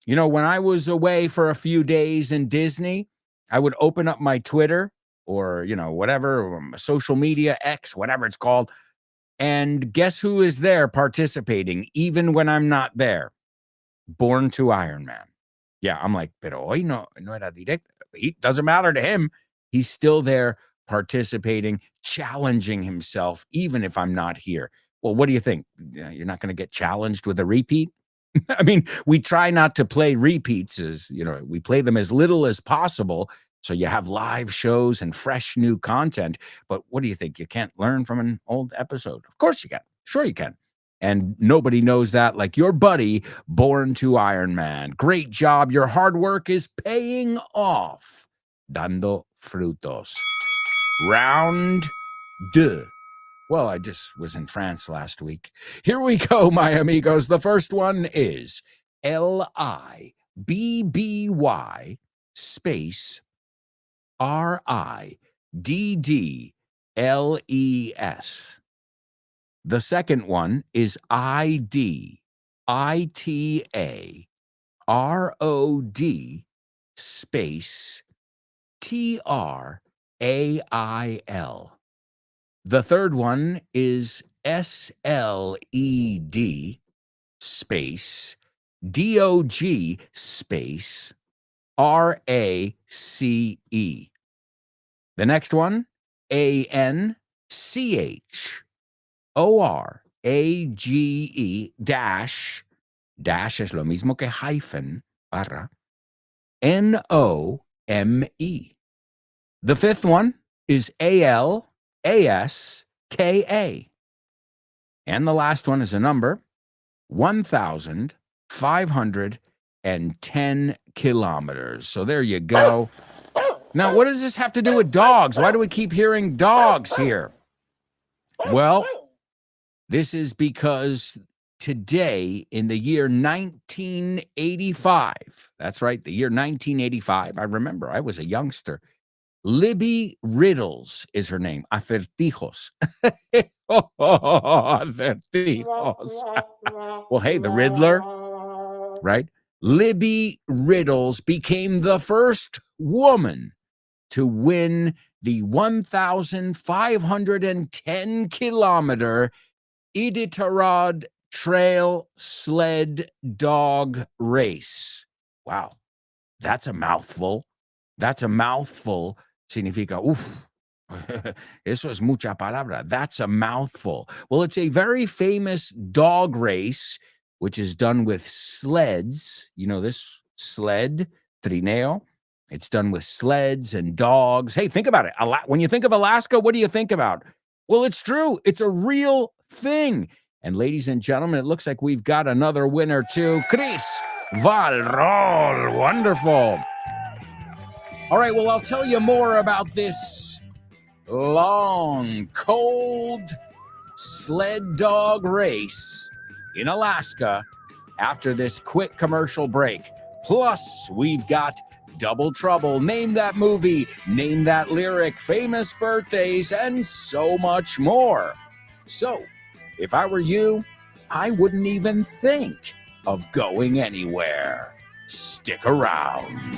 You know, when I was away for a few days in Disney, I would open up my Twitter or, whatever, social media, X, whatever it's called. And guess who is there participating, even when I'm not there? Born to Iron Man. Yeah, I'm like, pero hoy no era directo. It doesn't matter to him. He's still there participating, challenging himself, even if I'm not here. Well, what do you think? You're not going to get challenged with a repeat? I mean, we try not to play repeats we play them as little as possible. So you have live shows and fresh new content. But what do you think? You can't learn from an old episode? Of course you can. Sure you can. And nobody knows that like your buddy, Born to Iron Man. Great job. Your hard work is paying off. Dando frutos. Round 2. Well, I just was in France last week. Here we go, my amigos. The first one is Libby space Riddles. The second one is IDITAROD space TRAIL. The third one is SLED space DOG space RACE. The next one, ANCHORAGE dash es lo mismo que hyphen, barra, N-O-M-E. The fifth one is A-L-A-S-K-A. And the last one is a number, 1,510 kilometers. So there you go. Now, what does this have to do with dogs? Why do we keep hearing dogs here? Well, this is because today, in the year 1985, that's right, the year 1985, I remember, I was a youngster. Libby Riddles is her name. Acertijos. Acertijos. Well, hey, the Riddler, right? Libby Riddles became the first woman to win the 1,510 kilometer Iditarod Trail Sled Dog Race. Wow, that's a mouthful. That's a mouthful. Significa, uf, eso es mucha palabra. That's a mouthful. Well, it's a very famous dog race, which is done with sleds. You know this sled, trineo. It's done with sleds and dogs. Hey, think about it. When you think of Alaska, what do you think about? Well, it's true. It's a real thing. And ladies and gentlemen, it looks like we've got another winner too. Chris Valrol. Wonderful. All right, well, I'll tell you more about this long, cold sled dog race in Alaska after this quick commercial break. Plus, we've got Double Trouble, Name That Movie, Name That Lyric, Famous Birthdays, and so much more. So, if I were you, I wouldn't even think of going anywhere. Stick around.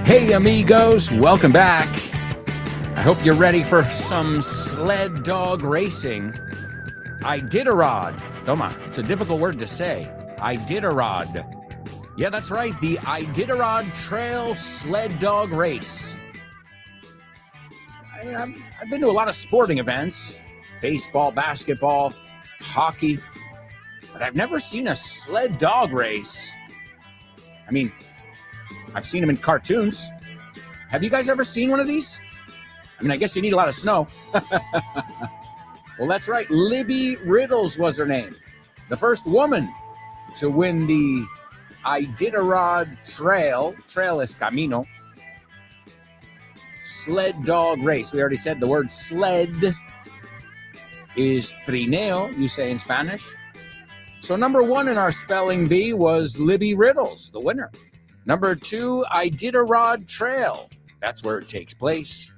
Hey amigos, welcome back. I hope you're ready for some sled dog racing. Iditarod. Toma, it's a difficult word to say. Iditarod. Yeah, that's right, the Iditarod Trail Sled Dog Race. I've been to a lot of sporting events, baseball, basketball, hockey, but I've never seen a sled dog race. I mean, I've seen them in cartoons. Have you guys ever seen one of these? I mean, I guess you need a lot of snow. Well, that's right. Libby Riddles was her name. The first woman to win the Iditarod Trail es Camino, sled dog race. We already said the word sled is trineo, you say in Spanish. So number one in our spelling bee was Libby Riddles, the winner. Number two, Iditarod Trail. That's where it takes place.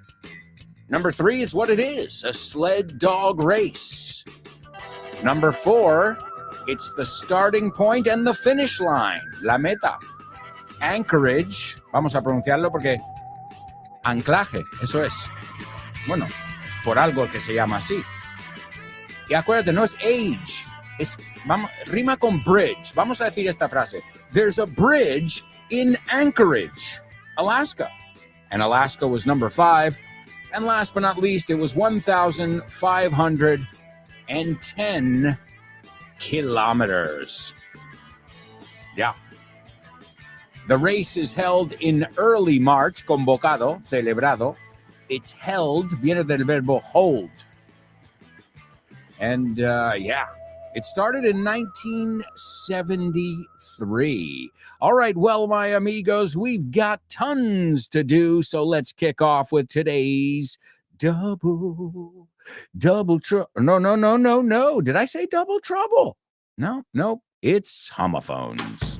Number three is what it is, a sled dog race. Number four, it's the starting point and the finish line, la meta. Anchorage, vamos a pronunciarlo porque anclaje, eso es. Bueno, es por algo que se llama así. Y acuérdate, no es age, Rima con bridge. Vamos a decir esta frase. There's a bridge in Anchorage, Alaska. And Alaska was number 5. And last but not least, it was 1,510 kilometers. Yeah. The race is held in early March, convocado, celebrado. It's held, viene del verbo hold. And it started in 1973. All right, well, my amigos, we've got tons to do, so let's kick off with today's double trouble. No. Did I say double trouble? No, it's homophones.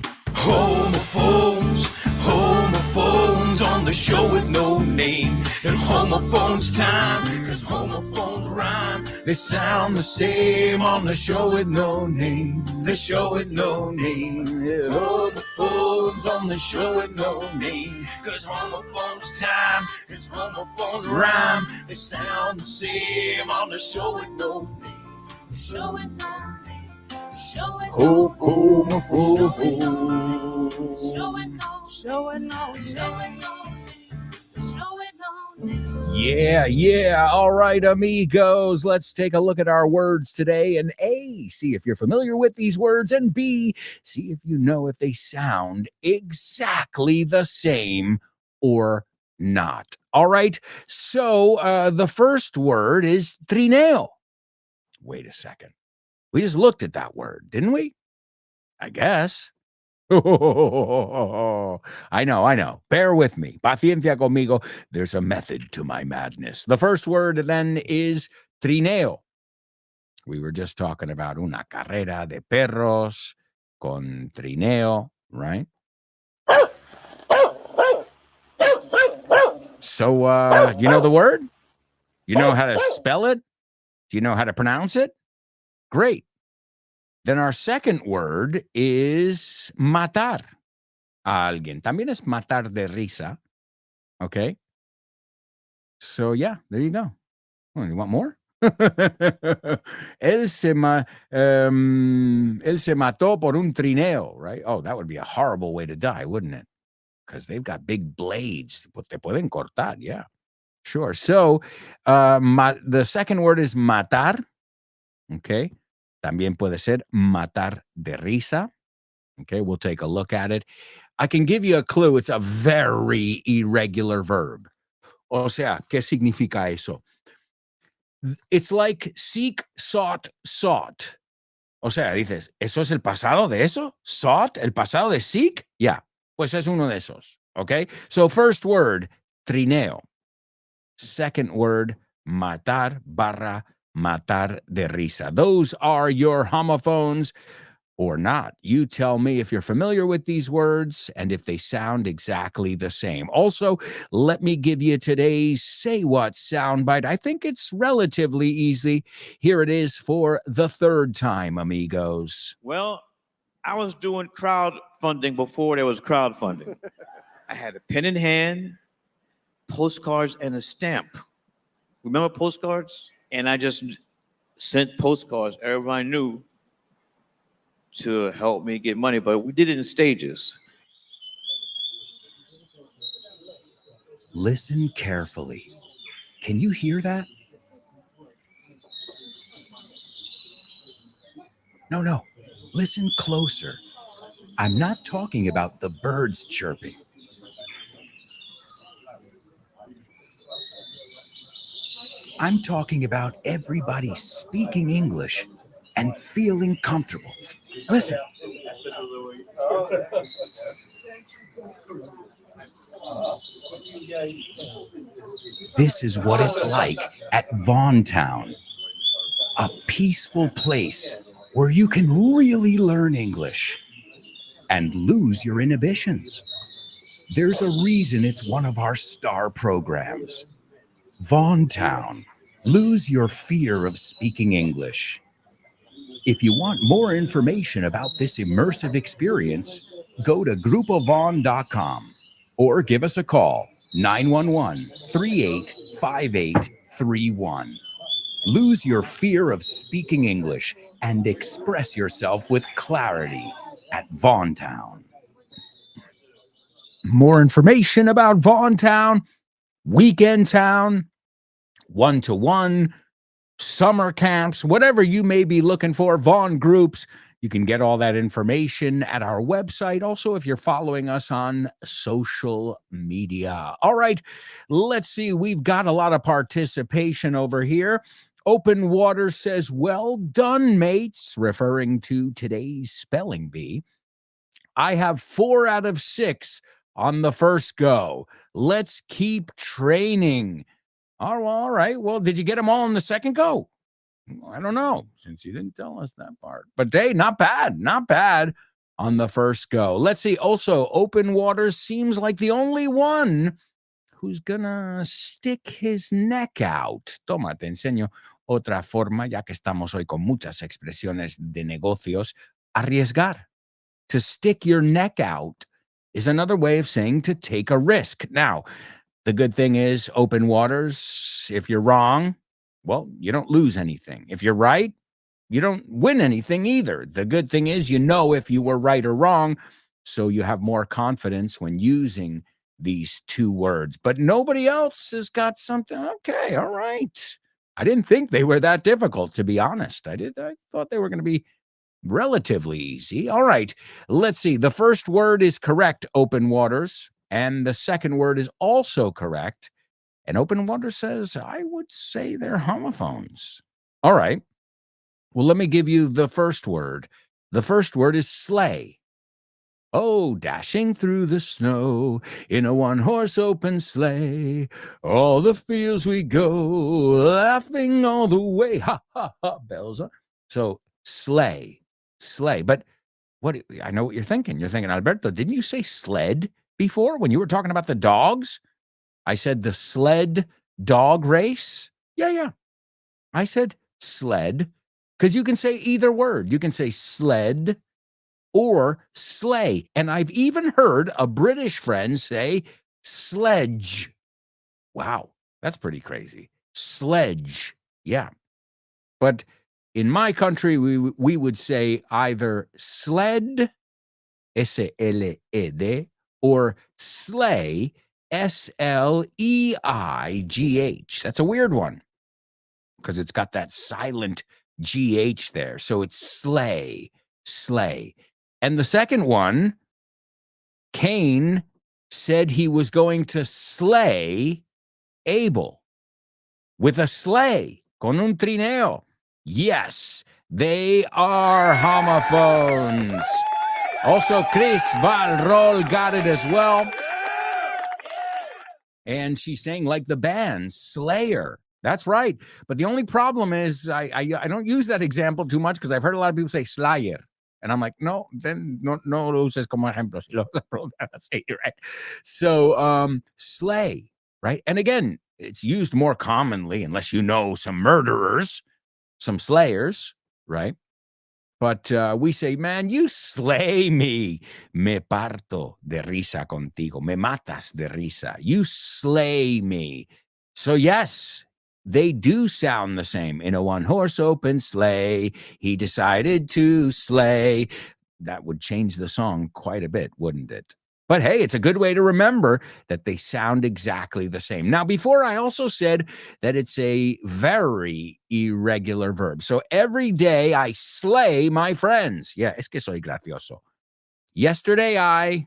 Homophones on the show with no name. It's homophones time, cause homophones rhyme. They sound the same on the show with no name. The show with no name. Homophones on the show with no name. Cause homophones time, it's homophones rhyme. They sound the same on the show with no name. The show with no name. Yeah. All right, amigos. Let's take a look at our words today. And A, see if you're familiar with these words. And B, see if you know if they sound exactly the same or not. All right. So the first word is trineo. Wait a second. We just looked at that word, didn't we? I guess. I know. Bear with me. Paciencia conmigo. There's a method to my madness. The first word then is trineo. We were just talking about una carrera de perros con trineo, right? So, you know the word? You know how to spell it? Do you know how to pronounce it? Great. Then our second word is matar a alguien. También es matar de risa. Okay. So, yeah, there you go. Oh, you want more? Él se mató por un trineo, right? Oh, that would be a horrible way to die, wouldn't it? Because they've got big blades. Te pueden cortar, yeah. Sure. So, the second word is matar. Okay. También puede ser matar de risa. Okay, we'll take a look at it. I can give you a clue. It's a very irregular verb. O sea, ¿qué significa eso? It's like seek, sought. O sea, dices, ¿eso es el pasado de eso? ¿Sought? ¿El pasado de seek? Yeah, pues es uno de esos. Okay, so first word, trineo. Second word, matar matar de risa. Those are your homophones or not. You tell me if you're familiar with these words and if they sound exactly the same. Also, let me give you today's Say What soundbite. I think it's relatively easy. Here it is for the third time, amigos. Well, I was doing crowdfunding before there was crowdfunding. I had a pen in hand, postcards, and a stamp. Remember postcards? And I just sent postcards, everybody knew, to help me get money, but we did it in stages. Listen carefully. Can you hear that? No. Listen closer. I'm not talking about the birds chirping. I'm talking about everybody speaking English and feeling comfortable. Listen. This is what it's like at Vaughan Town, a peaceful place where you can really learn English and lose your inhibitions. There's a reason it's one of our star programs. Vaughan Town, lose your fear of speaking English. If you want more information about this immersive experience, go to grupovon.com or give us a call, 911-385831. Lose your fear of speaking English and express yourself with clarity at Vaughntown. More information about Vaughntown, Weekend Town, one-to-one, summer camps, whatever you may be looking for, Vaughn groups, you can get all that information at our website. Also, if you're following us on social media. All right, let's see. We've got a lot of participation over here. Open Water says, well done, mates, referring to today's spelling bee. I have 4 out of 6 on the first go. Let's keep training. All right. Well, did you get them all in the second go? I don't know, since you didn't tell us that part. But hey, not bad on the first go. Let's see. Also, Open Water seems like the only one who's gonna stick his neck out. Toma, te enseño otra forma, ya que estamos hoy con muchas expresiones de negocios. Arriesgar. To stick your neck out is another way of saying to take a risk. Now, the good thing is, Open Waters, if you're wrong, well, you don't lose anything. If you're right, you don't win anything either. The good thing is, you know if you were right or wrong, so you have more confidence when using these 2 words. But nobody else has got something. Okay, all right. I didn't think they were that difficult, to be honest. I thought they were going to be relatively easy. All right, let's see. The first word is correct, Open Waters, and the second word is also correct. And Open Water says, I would say they're homophones. All right. Well, let me give you the first word. The first word is sleigh. Oh, dashing through the snow in a 1-horse open sleigh. All the fields we go, laughing all the way. Ha, ha, ha, bells on. So, sleigh. But I know what you're thinking. You're thinking, Alberto, didn't you say sled before when you were talking about the dogs? I said the sled dog race. Yeah. I said sled because you can say either word. You can say sled or sleigh. And I've even heard a British friend say sledge. Wow, that's pretty crazy. Sledge. Yeah. But in my country, we would say either sled, S-L-E-D, or sleigh, S-L-E-I-G-H. That's a weird one because it's got that silent G-H there. So it's sleigh. And the second one, Cain said he was going to slay Abel with a sleigh, con un trineo. Yes, they are homophones. Also, Chris Valrol got it as well. And she's saying, like the band, Slayer. That's right. But the only problem is I don't use that example too much because I've heard a lot of people say Slayer. And I'm like, no, then no lo uses como ejemplo. Right? So, slay, right? And again, it's used more commonly, unless you know some murderers, some slayers, right? But we say, man, you slay me. Me parto de risa contigo. Me matas de risa. You slay me. So yes, they do sound the same. In a 1-horse open sleigh, he decided to slay. That would change the song quite a bit, wouldn't it? But hey, it's a good way to remember that they sound exactly the same. Now, before I also said that it's a very irregular verb. So every day I slay my friends. Yeah, es que soy gracioso. Yesterday I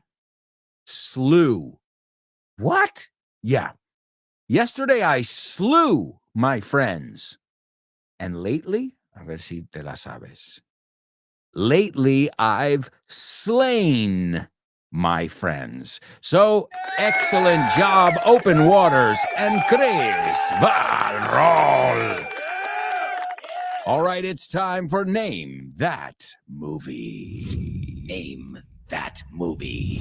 slew. What? Yeah. Yesterday I slew my friends. And lately, a ver si te la sabes. Lately I've slain my friends. So, excellent job, Open Waters and Chris Valrol. All right, it's time for Name That Movie. Name That Movie.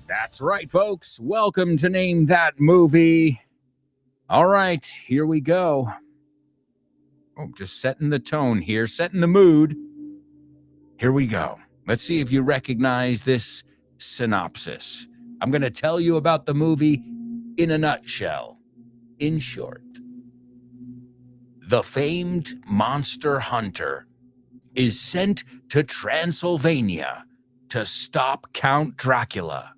That's right, folks. Welcome to Name That Movie. All right, here we go. Oh, just setting the tone here, setting the mood. Here we go. Let's see if you recognize this synopsis. I'm going to tell you about the movie in a nutshell. In short, the famed monster hunter is sent to Transylvania to stop Count Dracula,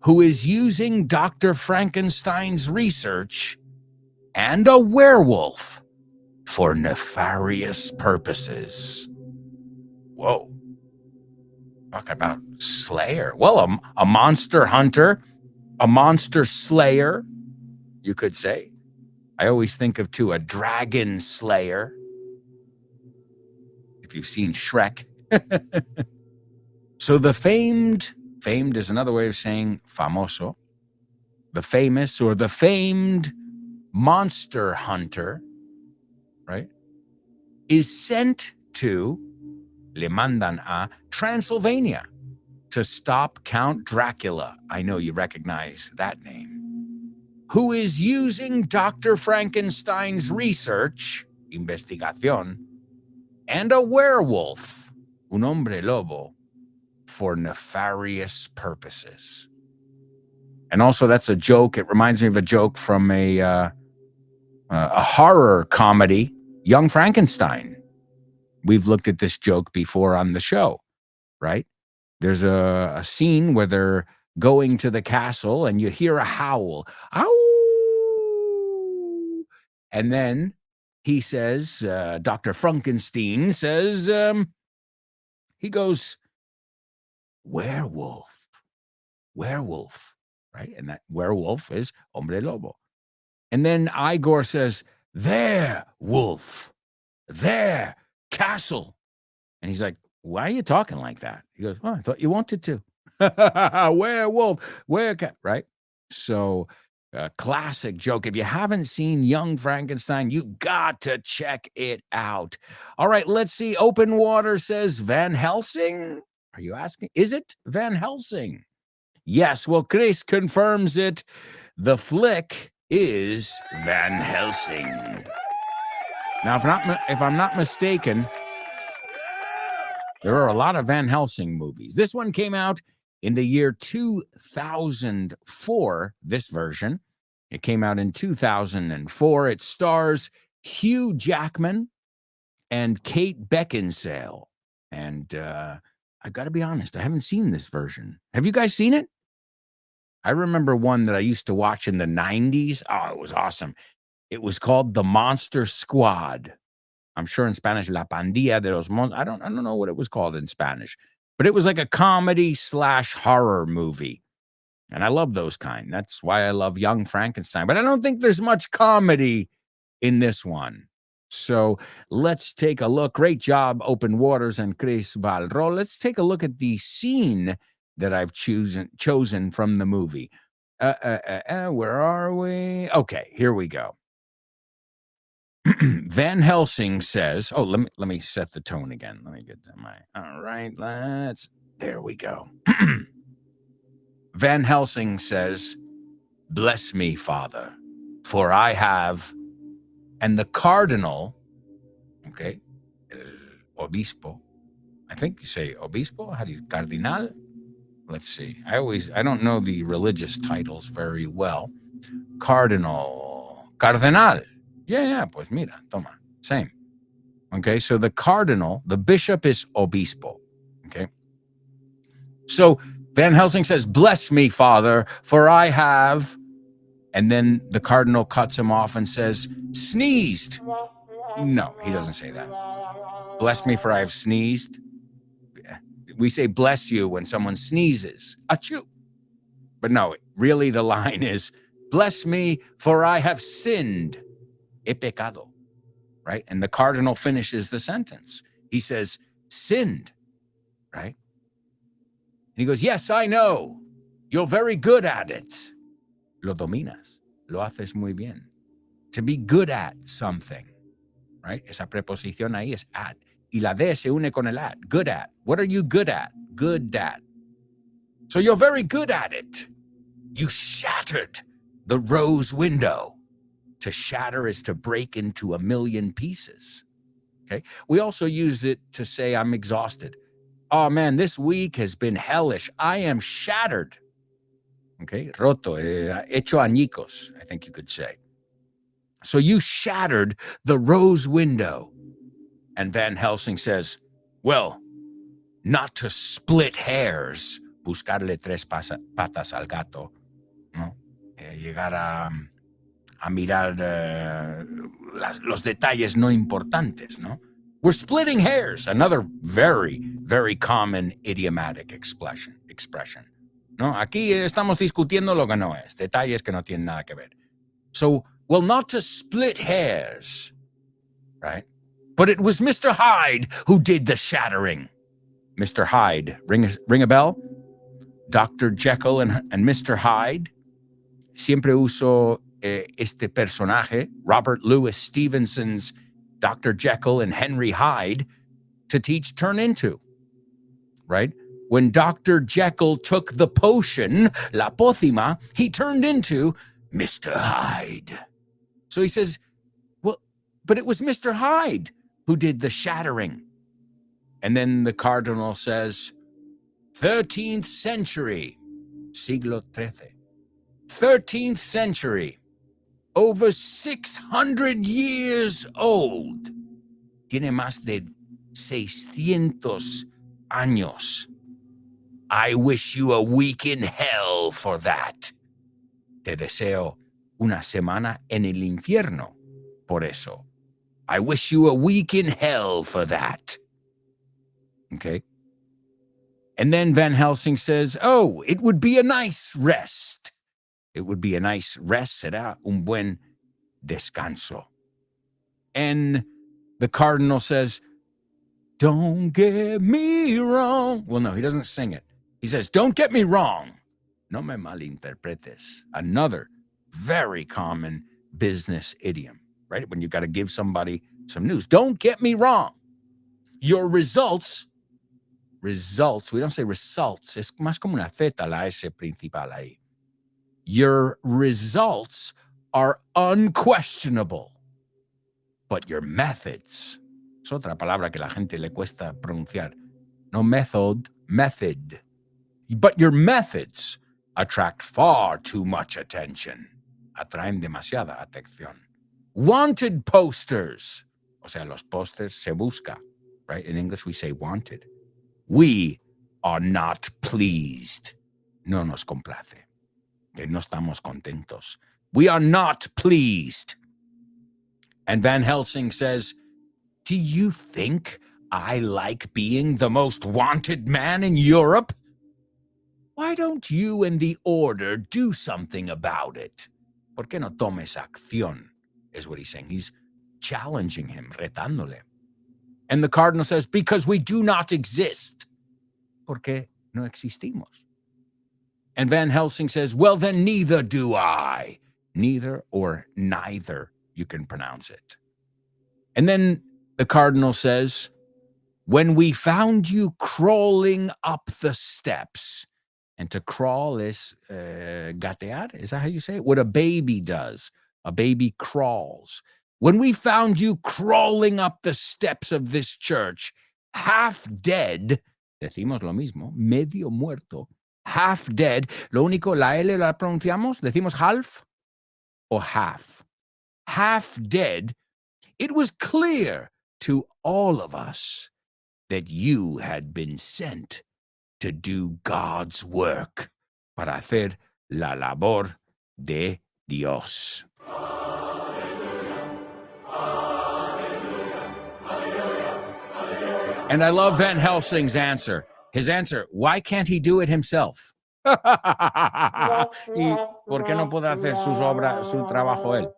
who is using Dr. Frankenstein's research and a werewolf for nefarious purposes. Whoa. Talk about slayer. Well, a monster hunter, a monster slayer, you could say. I always think of, too, a dragon slayer. If you've seen Shrek. So the famed is another way of saying famoso. The famous or the famed monster hunter, right, is sent to, le mandan a, Transylvania to stop Count Dracula. I know you recognize that name. Who is using Dr. Frankenstein's research, investigación, and a werewolf, un hombre lobo, for nefarious purposes. And also, that's a joke. It reminds me of a joke from a horror comedy, Young Frankenstein. We've looked at this joke before on the show, right? There's a scene where they're going to the castle and you hear a howl. Ow! And then he says, Dr. Frankenstein says, he goes, werewolf, right? And that werewolf is hombre lobo. And then Igor says, there, wolf, there, castle. And he's like, why are you talking like that? He goes, oh, I thought you wanted to. Werewolf, right? So, classic joke. If you haven't seen Young Frankenstein, you got to check it out. All right, let's see. Open Water says Van Helsing. Are you asking? Is it Van Helsing? Yes. Well, Chris confirms it. The flick is Van Helsing. Now, if I'm not mistaken, there are a lot of Van Helsing movies. This one came out in the year 2004, this version. It came out in 2004. It stars Hugh Jackman and Kate Beckinsale. And I got to be honest, I haven't seen this version. Have you guys seen it? I remember one that I used to watch in the 90s. Oh, it was awesome. It was called The Monster Squad. I'm sure in Spanish, La Pandilla de los Monsters. I don't know what it was called in Spanish, but it was like a comedy / horror movie. And I love those kind. That's why I love Young Frankenstein. But I don't think there's much comedy in this one. So let's take a look. Great job, Open Waters and Chris Valro. Let's take a look at the scene that I've chosen from the movie. Where are we? Okay, here we go. Van Helsing says, oh, let me set the tone again. Let me get to all right, there we go. Van Helsing says, bless me, Father, for I have, and the cardinal, okay, obispo, I think you say obispo, how do you, cardinal? Let's see. I don't know the religious titles very well. Cardenal. Yeah, pues mira, toma, same. Okay, so the cardinal, the bishop is obispo. Okay. So Van Helsing says, bless me, Father, for I have, and then the cardinal cuts him off and says, sneezed. No, he doesn't say that. Bless me, for I have sneezed. We say bless you when someone sneezes. Achoo. But no, really the line is, bless me, for I have sinned. He pecado. Right? And the cardinal finishes the sentence. He says, sinned. Right? And he goes, yes, I know. You're very good at it. Lo dominas. Lo haces muy bien. To be good at something. Right? Esa preposición ahí es at. Y la de se une con el at. Good at. What are you good at? Good at. So you're very good at it. You shattered the rose window. To shatter is to break into a million pieces. Okay. We also use it to say I'm exhausted. Oh man, this week has been hellish. I am shattered. Okay. Roto, hecho añicos, I think you could say. So you shattered the rose window. And Van Helsing says, well, not to split hairs, buscarle tres patas al gato, ¿no? Llegar a mirar los detalles no importantes, ¿no? We're splitting hairs, another very, very common idiomatic expression. ¿No? Aquí estamos discutiendo lo que no es, detalles que no tienen nada que ver. So, well, not to split hairs, right? But it was Mr. Hyde who did the shattering. Mr. Hyde, ring a bell? Dr. Jekyll and Mr. Hyde. Siempre uso este personaje, Robert Louis Stevenson's Dr. Jekyll and Henry Hyde, to teach turn into, right? When Dr. Jekyll took the potion, la pócima, he turned into Mr. Hyde. So he says, well, but it was Mr. Hyde who did the shattering. And then the cardinal says, 13th century, siglo XIII. 13th century, over 600 years old. Tiene más de 600 años. I wish you a week in hell for that. Te deseo una semana en el infierno por eso. I wish you a week in hell for that. Okay. And then Van Helsing says, oh, it would be a nice rest. It would be a nice rest, será un buen descanso. And the cardinal says, don't get me wrong. Well, no, he doesn't sing it. He says, don't get me wrong. No me malinterpretes. Another very common business idiom, right? When you got to give somebody some news. Don't get me wrong. Your results, we don't say results. Es más como una Z la S principal ahí. Your results are unquestionable, but your methods, es otra palabra que la gente le cuesta pronunciar. No method. But your methods attract far too much attention. Atraen demasiada atención. Wanted posters. O sea, los posters se busca, right? In English, we say wanted. We are not pleased. No nos complace. Que no estamos contentos. We are not pleased. And Van Helsing says, do you think I like being the most wanted man in Europe? Why don't you and the order do something about it? ¿Por qué no tomes acción? Is what he's saying. He's challenging him, retándole. And the cardinal says, because we do not exist. Porque no existimos. And Van Helsing says, well, then neither do I. Neither or neither, you can pronounce it. And then the cardinal says, when we found you crawling up the steps, and to crawl is gatear, is that how you say it? What a baby does. A baby crawls. When we found you crawling up the steps of this church, half dead, decimos lo mismo, medio muerto, half dead, lo único, la L la pronunciamos, decimos half o half. Half dead, it was clear to all of us that you had been sent to do God's work, para hacer la labor de Dios. And I love Van Helsing's answer. His answer, why can't he do it himself? ¿Y por qué no puede hacer su trabajo él?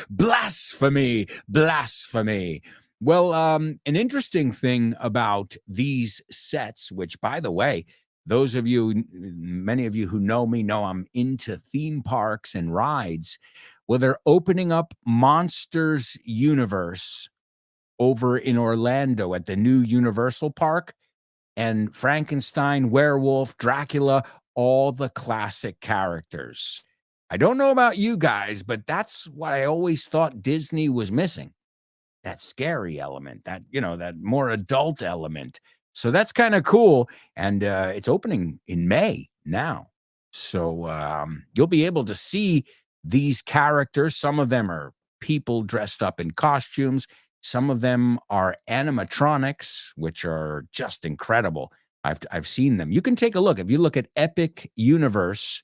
Blasphemy, blasphemy. Well, an interesting thing about these sets, which, by the way, those of you, many of you who know me know I'm into theme parks and rides. Well, they're opening up Monsters Universe over in Orlando at the new Universal Park, and Frankenstein, Werewolf, Dracula, all the classic characters. I don't know about you guys, but that's what I always thought Disney was missing. that scary element, that, that more adult element. So that's kind of cool. And it's opening in May now. So you'll be able to see these characters. Some of them are people dressed up in costumes. Some of them are animatronics, which are just incredible. I've seen them. You can take a look. If you look at Epic Universe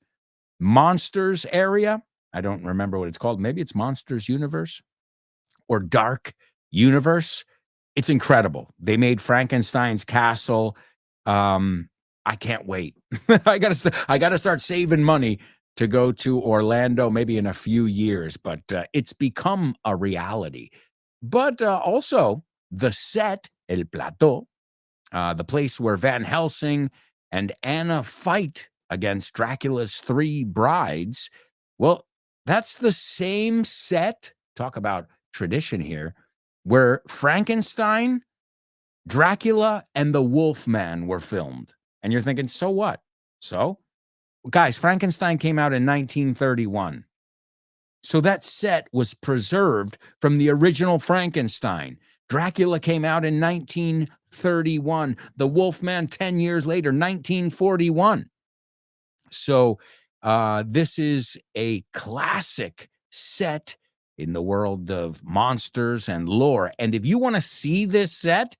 Monsters area, I don't remember what it's called. Maybe it's Monsters Universe or Dark Universe. It's incredible. They made Frankenstein's castle. I can't wait. I gotta start saving money to go to Orlando, maybe in a few years. But it's become a reality. But also the set, El Plateau, the place where Van Helsing and Anna fight against Dracula's 3 brides. Well, that's the same set. Talk about tradition here, where Frankenstein, Dracula, and the Wolfman were filmed. And you're thinking, so what? So, guys, Frankenstein came out in 1931. So that set was preserved from the original Frankenstein. Dracula came out in 1931. The Wolfman 10 years later, 1941. So this is a classic set in the world of monsters and lore. And if you want to see this set,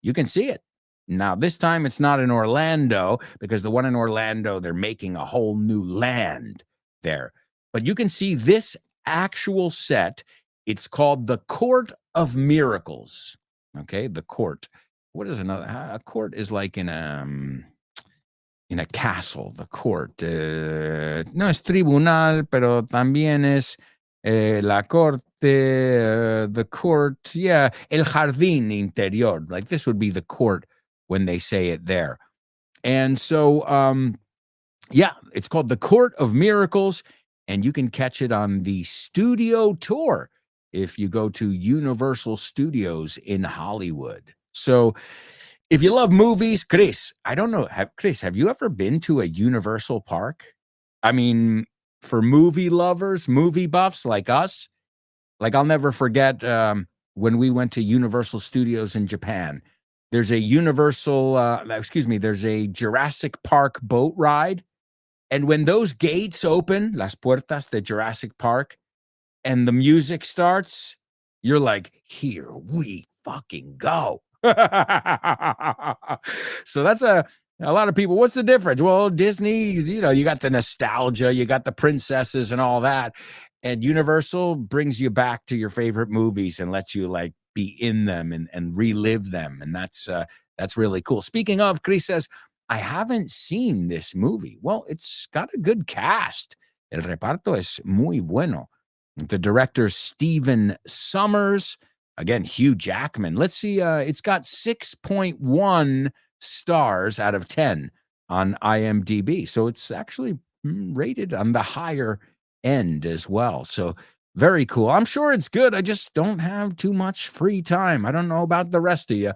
you can see it. Now, this time it's not in Orlando, because the one in Orlando, they're making a whole new land there. But you can see this actual set. It's called the Court of Miracles. Okay, the court. What is another? A court is like in a castle. The court. No es tribunal, pero también es la corte, the court. Yeah, el jardín interior. Like this would be the court when they say it there. And so, yeah, it's called the Court of Miracles. And you can catch it on the studio tour if you go to Universal Studios in Hollywood. So if you love movies, Chris, I don't know, Chris, have you ever been to a Universal park? I mean, for movie lovers, movie buffs like us, like I'll never forget when we went to Universal Studios in Japan. There's a there's a Jurassic Park boat ride. And when those gates open, las puertas de Jurassic Park, and the music starts, you're like, here we fucking go. So that's a lot of people. What's the difference? Well, Disney, you got the nostalgia, you got the princesses and all that. And Universal brings you back to your favorite movies and lets you like be in them and relive them. And that's really cool. Speaking of, Chris says, I haven't seen this movie. Well, it's got a good cast. El reparto es muy bueno. The director, Stephen Sommers. Again, Hugh Jackman. Let's see. It's got 6.1 stars out of 10 on IMDb. So it's actually rated on the higher end as well. So very cool. I'm sure it's good. I just don't have too much free time. I don't know about the rest of you.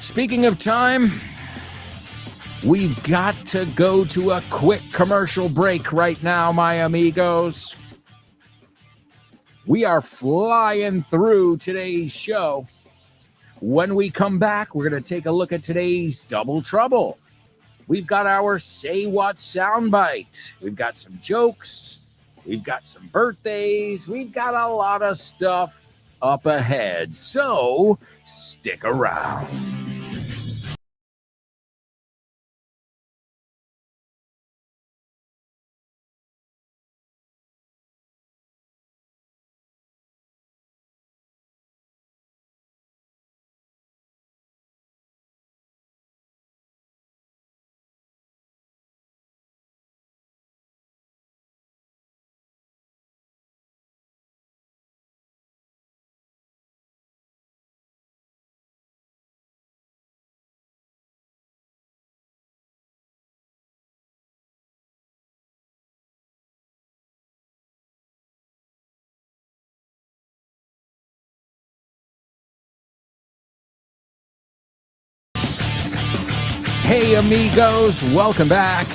Speaking of time, we've got to go to a quick commercial break right now, my amigos. We are flying through today's show. When we come back, we're going to take a look at today's Double Trouble. We've got our Say What soundbite. We've got some jokes. We've got some birthdays. We've got a lot of stuff up ahead. So stick around. Hey, amigos, welcome back.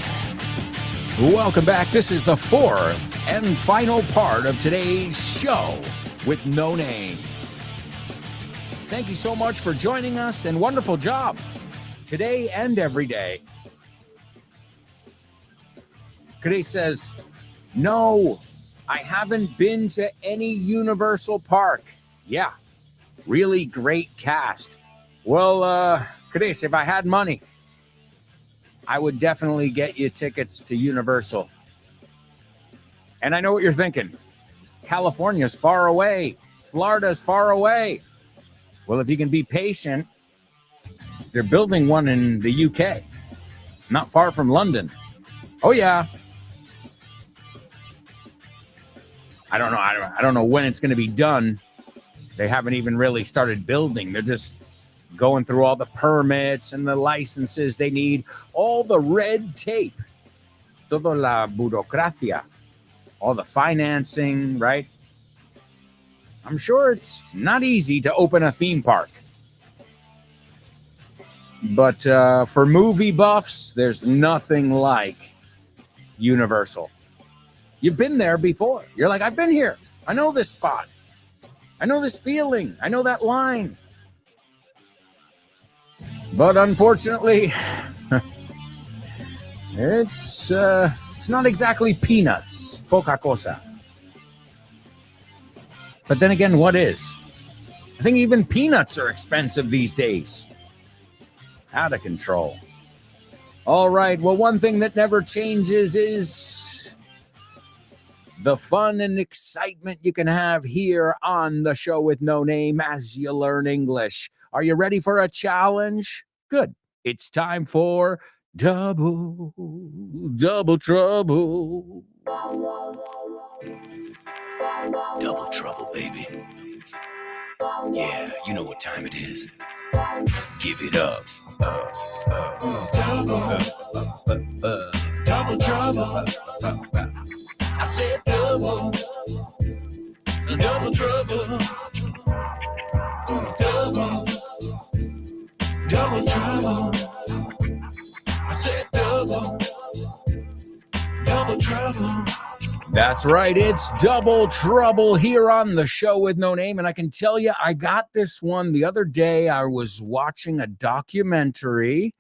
Welcome back. This is the fourth and final part of today's show with no name. Thank you so much for joining us, and wonderful job today and every day. Chris says, no, I haven't been to any Universal Park. Yeah, really great cast. Well, Chris, if I had money, I would definitely get you tickets to Universal. And I know what you're thinking. California's far away. Florida's far away. Well, if you can be patient, they're building one in the UK, not far from London. Oh, yeah. I don't know when it's going to be done. They haven't even really started building. They're just going through all the permits and the licenses they need, all the red tape, toda la burocracia, all the financing, right? I'm sure it's not easy to open a theme park. But for movie buffs, there's nothing like Universal. You've been there before. You're like, I've been here. I know this spot. I know this feeling. I know that line. But unfortunately, it's not exactly peanuts. Poca cosa. But then again, what is? I think even peanuts are expensive these days. Out of control. All right. Well, one thing that never changes is the fun and excitement you can have here on the show with no name as you learn English. Are you ready for a challenge? Good. It's time for Double Trouble. Double trouble, baby. Yeah, you know what time it is. Give it up. Double trouble. I said double trouble. Double trouble. I said double trouble. That's right. It's Double Trouble here on the show with no name. And I can tell you, I got this one the other day. I was watching a documentary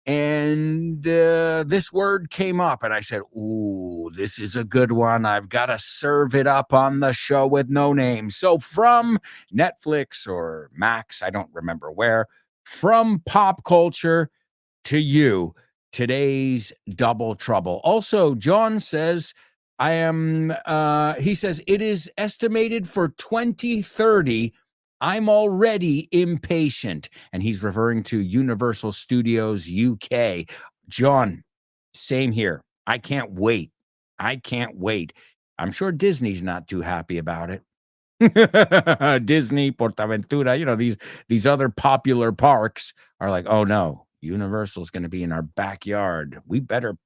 and this word came up and I said, ooh, this is a good one. I've got to serve it up on the show with no name. So from Netflix or Max, I don't remember where, from pop culture to you, today's Double Trouble. Also, John says, he says, it is estimated for 2030. I'm already impatient. And he's referring to Universal Studios UK. John, same here. I can't wait. I'm sure Disney's not too happy about it. Disney, PortAventura, these other popular parks are like, oh no, Universal's going to be in our backyard. We better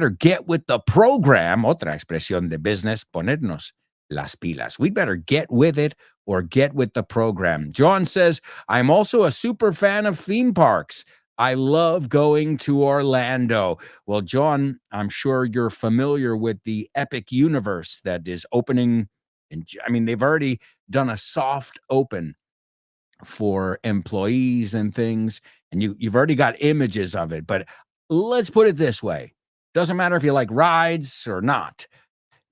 get with the program. Otra expresión de business, ponernos las pilas. We'd better get with it or get with the program. John says, I'm also a super fan of theme parks. I love going to Orlando. Well, John, I'm sure you're familiar with the Epic Universe that is opening. They've already done a soft open for employees and things, and you've already got images of it. But let's put it this way. Doesn't matter if you like rides or not.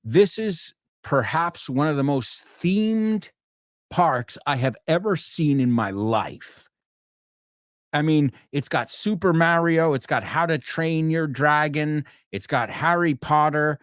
This is perhaps one of the most themed parks I have ever seen in my life. I mean, it's got Super Mario, it's got How to Train Your Dragon, it's got Harry Potter,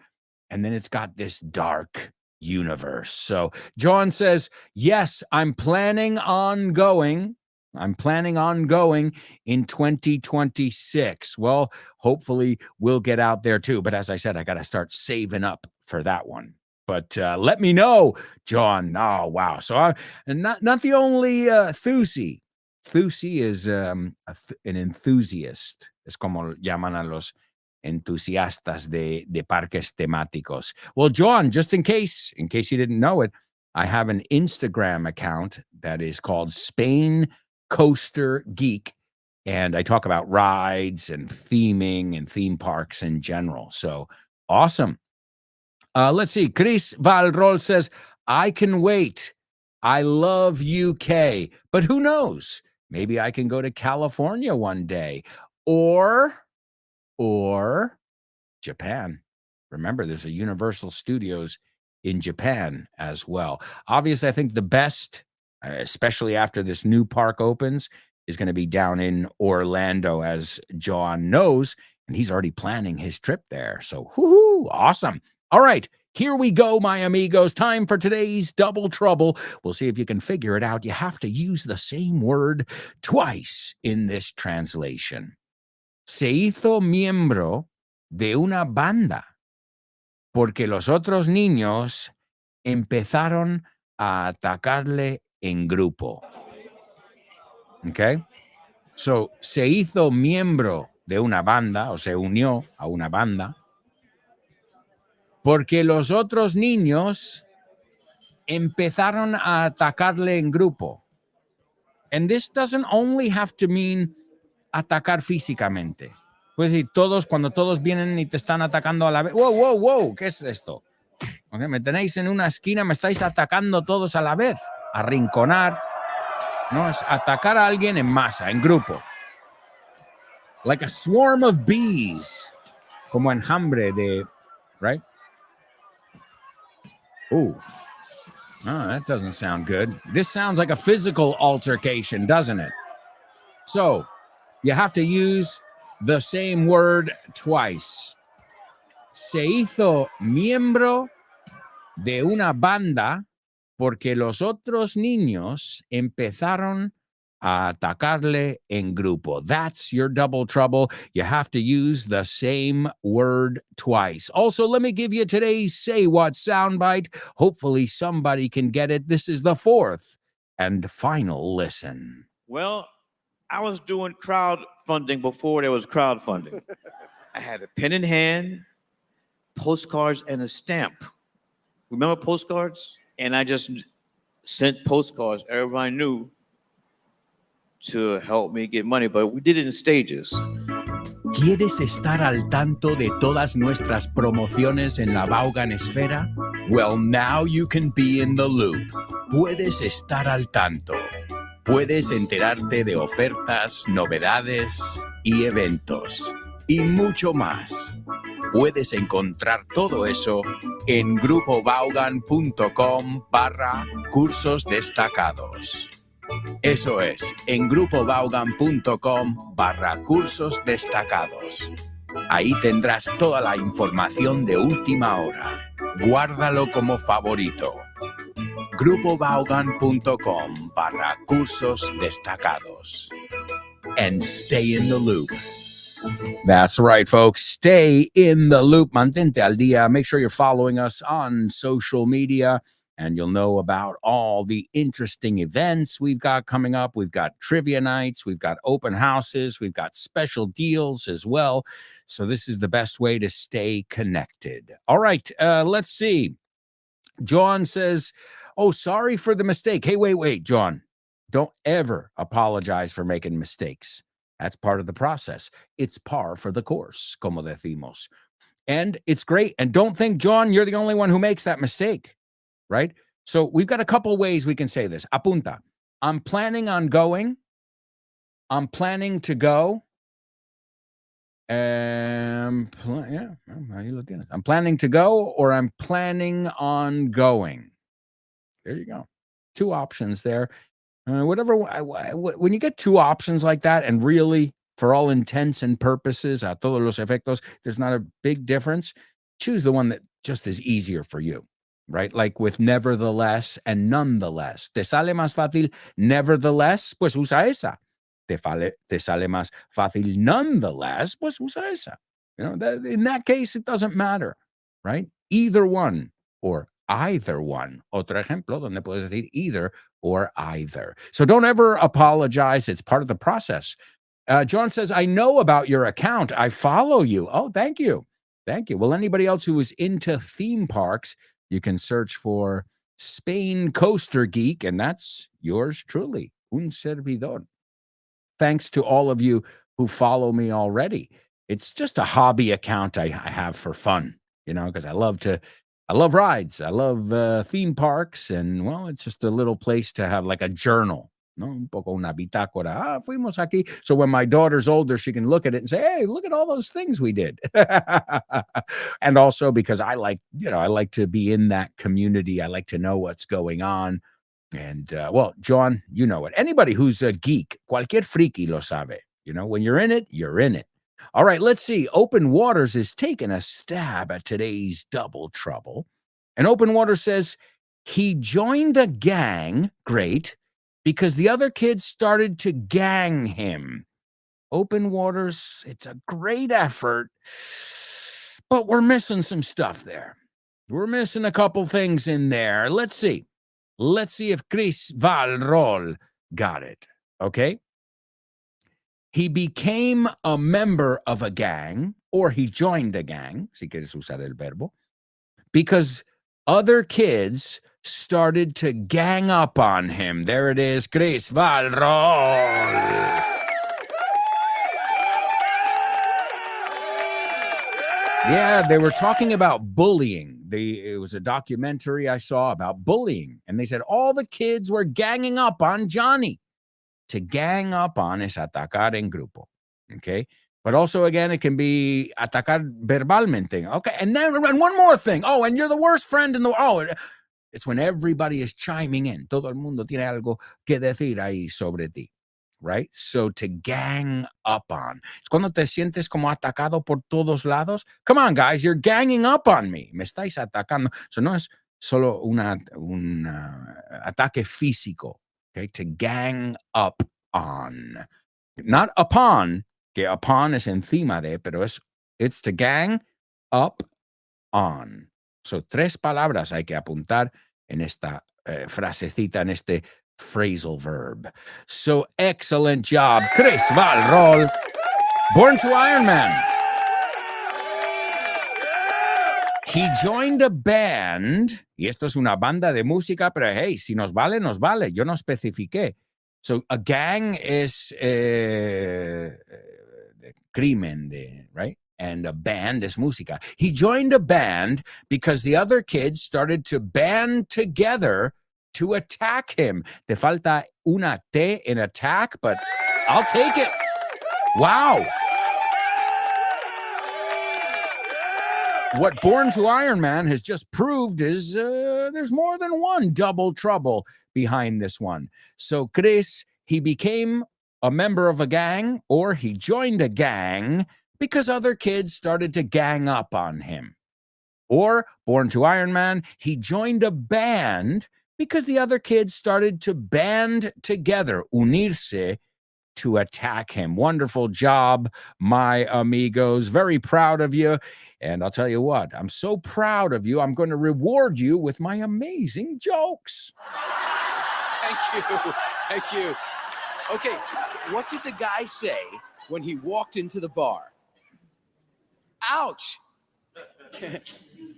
and then it's got this dark universe. So John says, yes, I'm planning on going in 2026. Well, hopefully we'll get out there too. But as I said, I got to start saving up for that one. But let me know, John. Oh, wow. So I'm not the only Thusi. Thusi is an enthusiast. Es como llaman a los entusiastas de parques temáticos. Well, John, just in case you didn't know it, I have an Instagram account that is called Spain Coaster Geek, and I talk about rides and theming and theme parks in general. So awesome. Let's see. Chris Valrol says, I can wait. I love UK, but who knows? Maybe I can go to California one day or Japan. Remember, there's a Universal Studios in Japan as well. Obviously, I think the best, especially after this new park opens, is going to be down in Orlando, as John knows, and he's already planning his trip there. So, whoo, awesome. All right, here we go, my amigos. Time for today's Double Trouble. We'll see if you can figure it out. You have to use the same word twice in this translation. Se hizo miembro de una banda porque los otros niños empezaron a atacarle en grupo. Okay? So, se hizo miembro de una banda, o se unió a una banda, porque los otros niños empezaron a atacarle en grupo. And this doesn't only have to mean atacar físicamente. Pues decir, cuando todos vienen y te están atacando a la vez. Wow, ¿qué es esto? Okay, me tenéis en una esquina, me estáis atacando todos a la vez. Arrinconar, ¿no? Es atacar a alguien en masa, en grupo. Like a swarm of bees. Como enjambre de, right? Ooh. Oh, that doesn't sound good. This sounds like a physical altercation, doesn't it? So, you have to use the same word twice. Se hizo miembro de una banda porque los otros niños empezaron a atacarle en grupo. That's your double trouble. You have to use the same word twice. Also, let me give you today's Say What soundbite. Hopefully somebody can get it. This is the fourth and final listen. Well, I was doing crowdfunding before there was crowdfunding. I had a pen in hand, postcards, and a stamp. Remember postcards? And I just sent postcards. Everybody knew to help me get money, but we did it in stages. ¿Quieres estar al tanto de todas nuestras promociones en la Vaughan Esfera? Well, now you can be in the loop. Puedes estar al tanto. Puedes enterarte de ofertas, novedades y eventos. Y mucho más. Puedes encontrar todo eso en grupovaughan.com/cursos destacados. Eso es, en grupovaughan.com/cursos destacados. Ahí tendrás toda la información de última hora. Guárdalo como favorito. grupovaughan.com/cursos destacados. And stay in the loop. That's right, folks. Stay in the loop. Mantente al día. Make sure you're following us on social media, and you'll know about all the interesting events we've got coming up. We've got trivia nights. We've got open houses. We've got special deals as well. So this is the best way to stay connected. All right, let's see. John says, oh, sorry for the mistake. Hey, wait, John. Don't ever apologize for making mistakes. That's part of the process. It's par for the course, como decimos. And it's great. And don't think, John, you're the only one who makes that mistake, right? So we've got a couple ways we can say this. Apunta. I'm planning on going. I'm planning to go. I'm planning to go, or I'm planning on going. There you go. Two options there. Whatever. When you get two options like that, and really, for all intents and purposes, a todos los efectos, there's not a big difference. Choose the one that just is easier for you, right? Like with nevertheless and nonetheless. Te sale más fácil nevertheless, pues usa esa. Te sale más fácil nonetheless, pues usa esa. You know, in that case, it doesn't matter, right? Either one or either one. Otro ejemplo donde puedes decir either or either. So don't ever apologize. It's part of the process. John says, I know about your account. I follow you. Oh, thank you. Thank you. Well, anybody else who is into theme parks, you can search for Spain Coaster Geek, and that's yours truly, un servidor. Thanks to all of you who follow me already. It's just a hobby account I have for fun, you know, because I love to I love rides. I love theme parks. And, well, it's just a little place to have like a journal. No, un poco una bitácora. Fuimos aquí. So when my daughter's older, she can look at it and say, hey, look at all those things we did. And also because I like to be in that community. I like to know what's going on. And, well, John, you know it. Anybody who's a geek, cualquier friki lo sabe. When you're in it, you're in it. All right, let's see. Open Waters is taking a stab at today's double trouble. And Open Waters says he joined a gang, great, because the other kids started to gang him. Open Waters, it's a great effort, but we're missing some stuff there. We're missing a couple things in there. Let's see. Let's see if Chris Valrol got it, okay? He became a member of a gang, or he joined a gang, si quieres usar el verbo, because other kids started to gang up on him. There it is, Chris Valrol. Yeah, they were talking about bullying. It was a documentary I saw about bullying, and they said all the kids were ganging up on Johnny. To gang up on es atacar en grupo, okay? But also, again, it can be atacar verbalmente, okay? And then one more thing. Oh, and you're the worst friend in the world. Oh, it's when everybody is chiming in. Todo el mundo tiene algo que decir ahí sobre ti, right? So to gang up on. Es cuando te sientes como atacado por todos lados. Come on, guys, you're ganging up on me. Me estáis atacando. So no es solo un ataque físico. Okay, to gang up on. Not upon, que upon es encima de, pero it's to gang up on. So, 3 palabras hay que apuntar en esta frasecita, en este phrasal verb. So, excellent job, Chris Valrol. Born to Iron Man. He joined a band, y esto es una banda de música, pero hey, si nos vale, nos vale. Yo no especifiqué. So, a gang es crimen, right? And a band is música. He joined a band because the other kids started to band together to attack him. Te falta una T in attack, but I'll take it. Wow. What Born to Iron Man has just proved is there's more than one double trouble behind this one. So, Chris, he became a member of a gang, or he joined a gang because other kids started to gang up on him. Or, Born to Iron Man, he joined a band because the other kids started to band together, unirse, to attack him. Wonderful job, my amigos. Very proud of you. And I'll tell you what, I'm so proud of you, I'm going to reward you with my amazing jokes. Thank you. Thank you. Okay, what did the guy say when he walked into the bar? Ouch.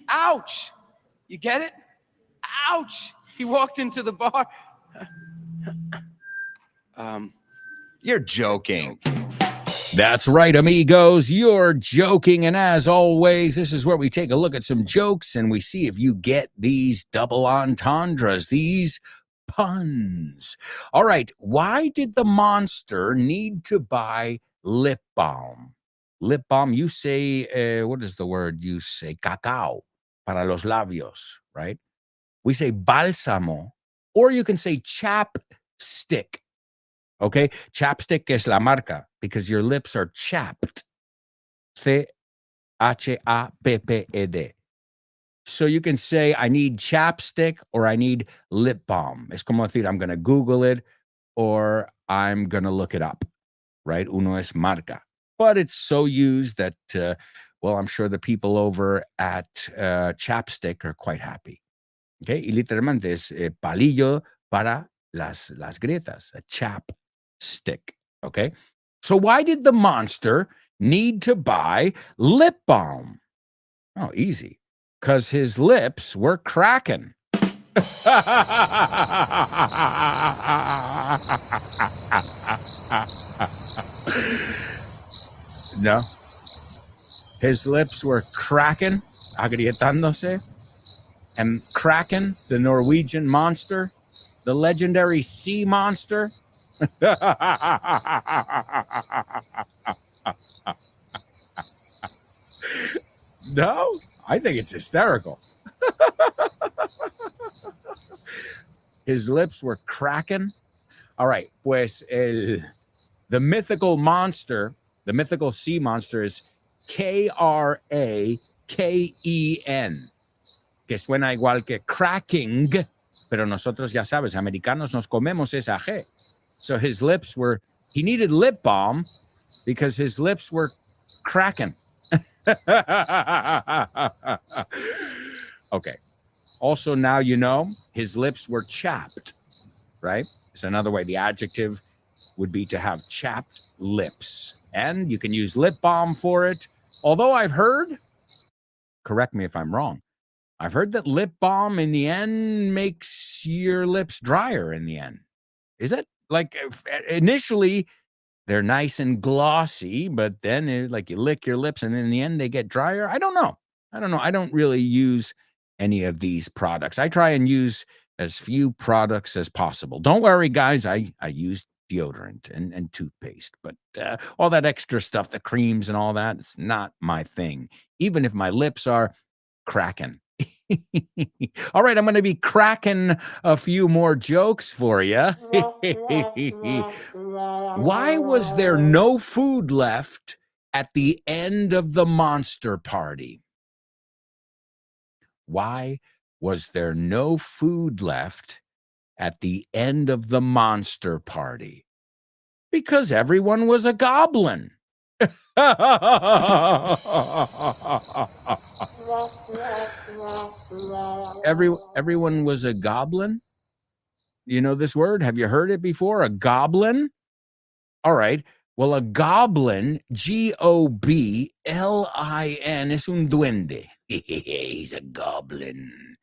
Ouch. You get it? Ouch. He walked into the bar. You're joking. That's right, amigos. You're joking. And as always, this is where we take a look at some jokes and we see if you get these double entendres, these puns. All right. Why did the monster need to buy lip balm? Lip balm, you say, what is the word? You say cacao para los labios, right? We say bálsamo, or you can say chapstick. Okay, chapstick es la marca because your lips are chapped. C-H-A-P-P-E-D. So you can say, I need chapstick or I need lip balm. Es como decir, I'm going to Google it or I'm going to look it up, right? Uno es marca. But it's so used that, well, I'm sure the people over at Chapstick are quite happy. Okay, y literalmente es palillo para las grietas, a chapstick. Okay, so why did the monster need to buy lip balm? Oh, easy. Because his lips were cracking. No. His lips were cracking, agrietándose. And Kraken, the Norwegian monster, the legendary sea monster. No, I think it's hysterical. His lips were cracking. All right, pues the mythical monster, the mythical sea monster is Kraken, que suena igual que cracking, pero nosotros, ya sabes, americanos nos comemos esa G. So his lips were, he needed lip balm because his lips were cracking. Okay. Also, now you know his lips were chapped, right? It's another way. The adjective would be to have chapped lips. And you can use lip balm for it. Although I've heard, correct me if I'm wrong, I've heard that lip balm in the end makes your lips drier in the end. Is it? Like initially, they're nice and glossy, but then like you lick your lips and in the end they get drier. I don't know. I don't really use any of these products. I try and use as few products as possible. Don't worry, guys. I use deodorant and toothpaste, but all that extra stuff, the creams and all that, it's not my thing. Even if my lips are cracking. All right, I'm going to be cracking a few more jokes for you. Why was there no food left at the end of the monster party? Why was there no food left at the end of the monster party? Because everyone was a goblin. Everyone was a goblin? You know this word? Have you heard it before? A goblin? All right. Well, a goblin, Goblin, is un duende. He's a goblin.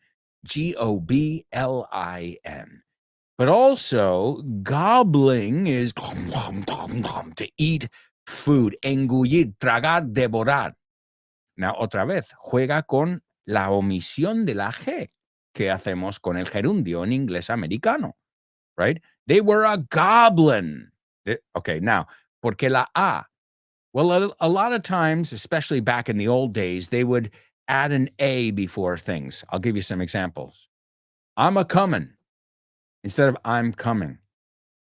Goblin. But also, gobbling is to eat food, engullir, tragar, devorar. Now, otra vez, juega con la omisión de la G que hacemos con el gerundio en inglés americano, right? They were a goblin. Okay, now, porque la A? Well, a lot of times, especially back in the old days, they would add an A before things. I'll give you some examples. I'm a coming instead of I'm coming.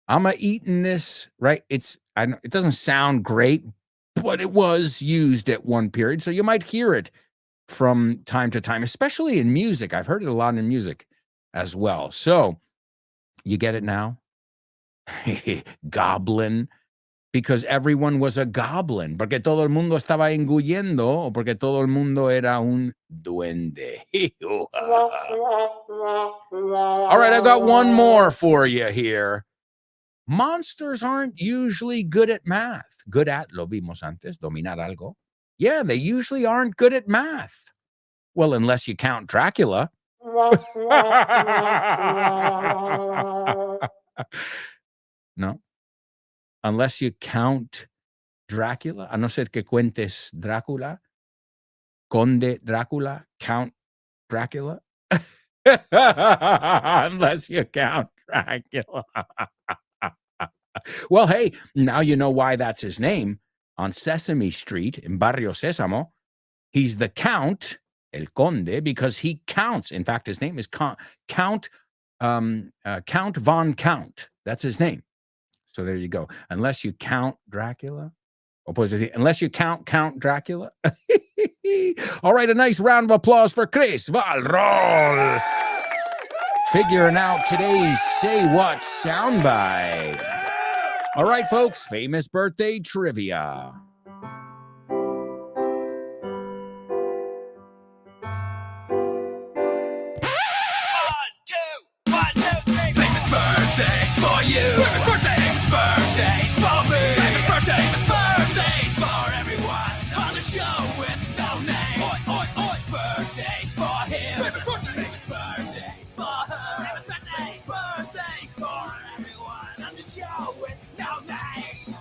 I'm a eating this, right? It doesn't sound great, but it was used at one period. So you might hear it from time to time, especially in music. I've heard it a lot in music as well. So you get it now? Goblin. Because everyone was a goblin, porque todo el mundo estaba engullendo, o porque todo el mundo era un duende. All right, I've got one more for you here. Monsters aren't usually good at math. Good at, lo vimos antes, dominar algo. Yeah, they usually aren't good at math. Well, unless you count Dracula. No. Unless you count Dracula, a no ser que cuentes Drácula, Conde Drácula, Count Dracula. Unless you count Dracula. Well, hey, now you know why that's his name. On Sesame Street, in Barrio Sésamo, he's the Count, El Conde, because he counts. In fact, his name is Count Von Count. That's his name. So there you go. Unless you count Dracula. Unless you count Dracula. All right, a nice round of applause for Chris Valrol. Figuring out today's Say What soundbite. All right, folks, famous birthday trivia. Famous birthdays for you. Famous birthdays for me. Famous birthdays for everyone on the show with no name. Oi, oi, oi. Birthdays for him. Famous birthdays for her. Famous birthdays for everyone on the show with no name.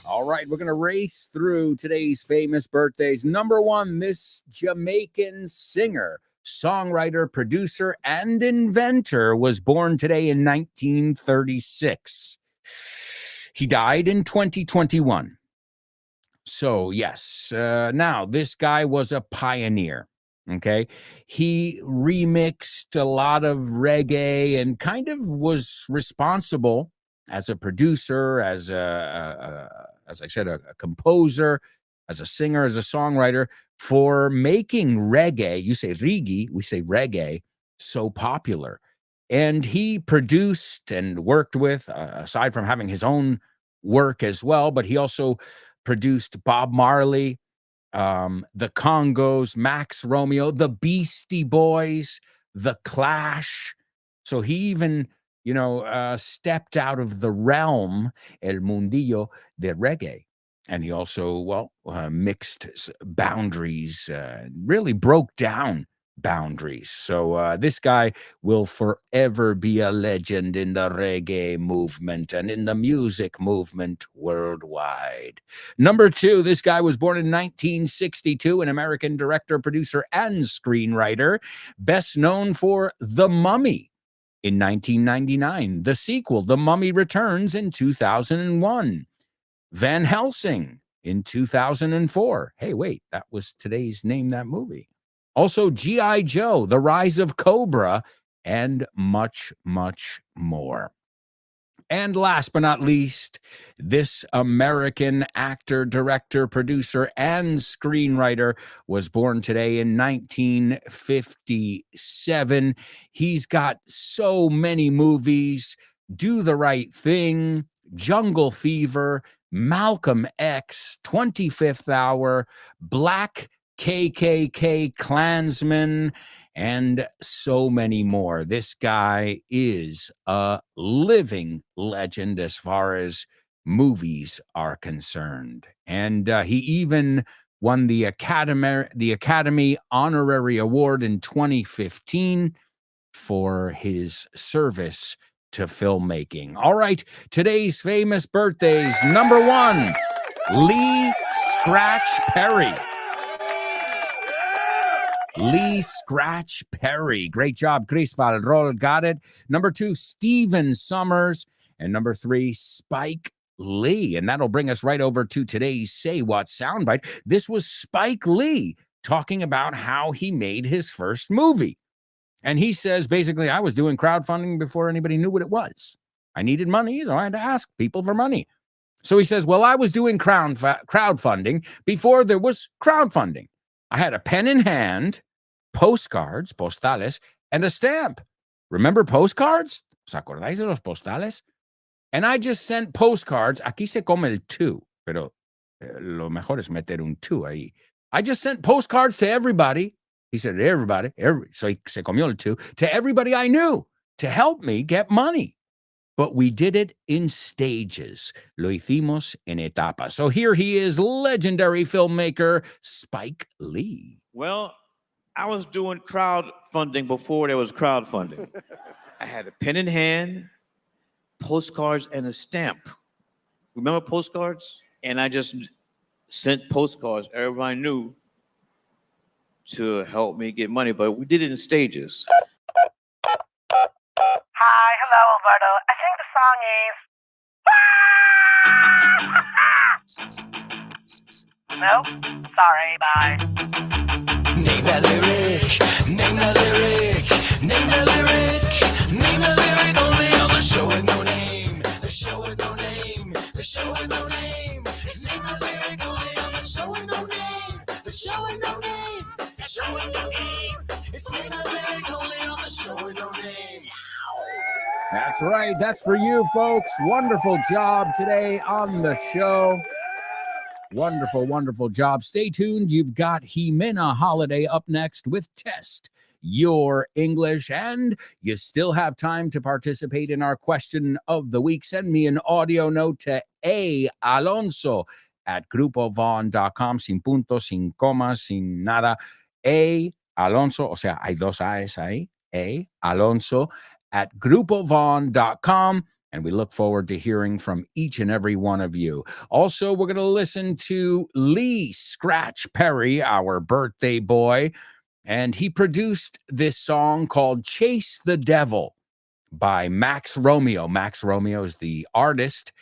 All right, we're going to race through today's famous birthdays. Number one, this Jamaican singer songwriter, producer, and inventor, was born today in 1936. He died in 2021. So, yes, now this guy was a pioneer. Okay. He remixed a lot of reggae and kind of was responsible as a producer, as I said, a composer, as a singer, as a songwriter, for making reggae, you say reggae, we say reggae, so popular. And he produced and worked with, aside from having his own work as well, but he also produced Bob Marley, the Congos, Max Romeo, the Beastie Boys, the Clash. So he even, stepped out of the realm, el mundillo de reggae. And he also, mixed boundaries, really broke down boundaries. So this guy will forever be a legend in the reggae movement and in the music movement worldwide. Number 2, this guy was born in 1962, an American director, producer, and screenwriter, best known for The Mummy in 1999, the sequel, The Mummy Returns, in 2001, Van Helsing in 2004. Hey, wait, that was today's Name That Movie. Also, G.I. Joe, The Rise of Cobra, and much, much more. And last but not least, this American actor, director, producer, and screenwriter was born today in 1957. He's got so many movies: Do the Right Thing, Jungle Fever, Malcolm X, 25th Hour, Black KKK Klansman, and so many more. This guy is a living legend as far as movies are concerned. And he even won the Academy Honorary Award in 2015 for his service to filmmaking. All right, today's famous birthdays. Number 1, Lee Scratch Perry. Lee Scratch Perry. Great job, Chris Valrol. Got it. Number 2, Stephen Summers. And number 3, Spike Lee. And that'll bring us right over to today's Say What soundbite. This was Spike Lee talking about how he made his first movie. And he says, basically, I was doing crowdfunding before anybody knew what it was. I needed money, so I had to ask people for money. So he says, well, I was doing crowdfunding before there was crowdfunding. I had a pen in hand, postcards, postales, and a stamp. Remember postcards? ¿Os acordáis de los postales? And I just sent postcards. Aquí se come el tú, pero lo mejor es meter un tú ahí. I just sent postcards to everybody. He said, everybody. So he se comió el tú, to everybody I knew to help me get money. But we did it in stages. Lo hicimos en etapas. So here he is, legendary filmmaker Spike Lee. Well, I was doing crowdfunding before there was crowdfunding. I had a pen in hand, postcards, and a stamp. Remember postcards? And I just sent postcards, everybody knew, to help me get money. But we did it in stages. Hi, hello, Alberto. I think the song is. No? Sorry, bye. Name that lyric, name that lyric, name that lyric, name that lyric only on the show with no name, the show with no name, the show with no name. Name that lyric only on the show with no name, the show with no name, the show with no name. It's name that lyric only on the show with no name. That's right. That's for you, folks. Wonderful job today on the show. Wonderful, wonderful job. Stay tuned. You've got Jimena Holiday up next with Test Your English. And you still have time to participate in our question of the week. Send me an audio note to alonso@grupovon.com. Sin puntos, sin comas, sin nada. Alonso, o sea, hay dos A's ahí. Alonso@grupovon.com. And we look forward to hearing from each and every one of you. Also, we're going to listen to Lee Scratch Perry, our birthday boy, And he produced this song called Chase the Devil by Max Romeo. Max Romeo is the artist.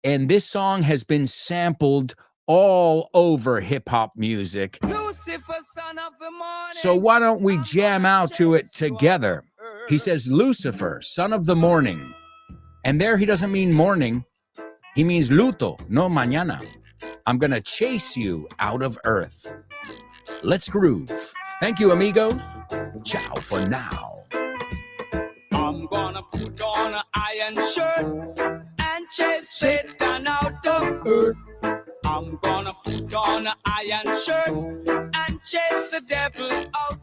And this song has been sampled all over hip hop music. Lucifer, son of the morning. So why don't we jam out to it together? He says, Lucifer, son of the morning. And there he doesn't mean morning. He means luto, no mañana. I'm going to chase you out of earth. Let's groove. Thank you, amigos. Ciao for now. I'm gonna put on an iron shirt and chase Satan out of earth. I'm gonna put on an iron shirt and chase the devil out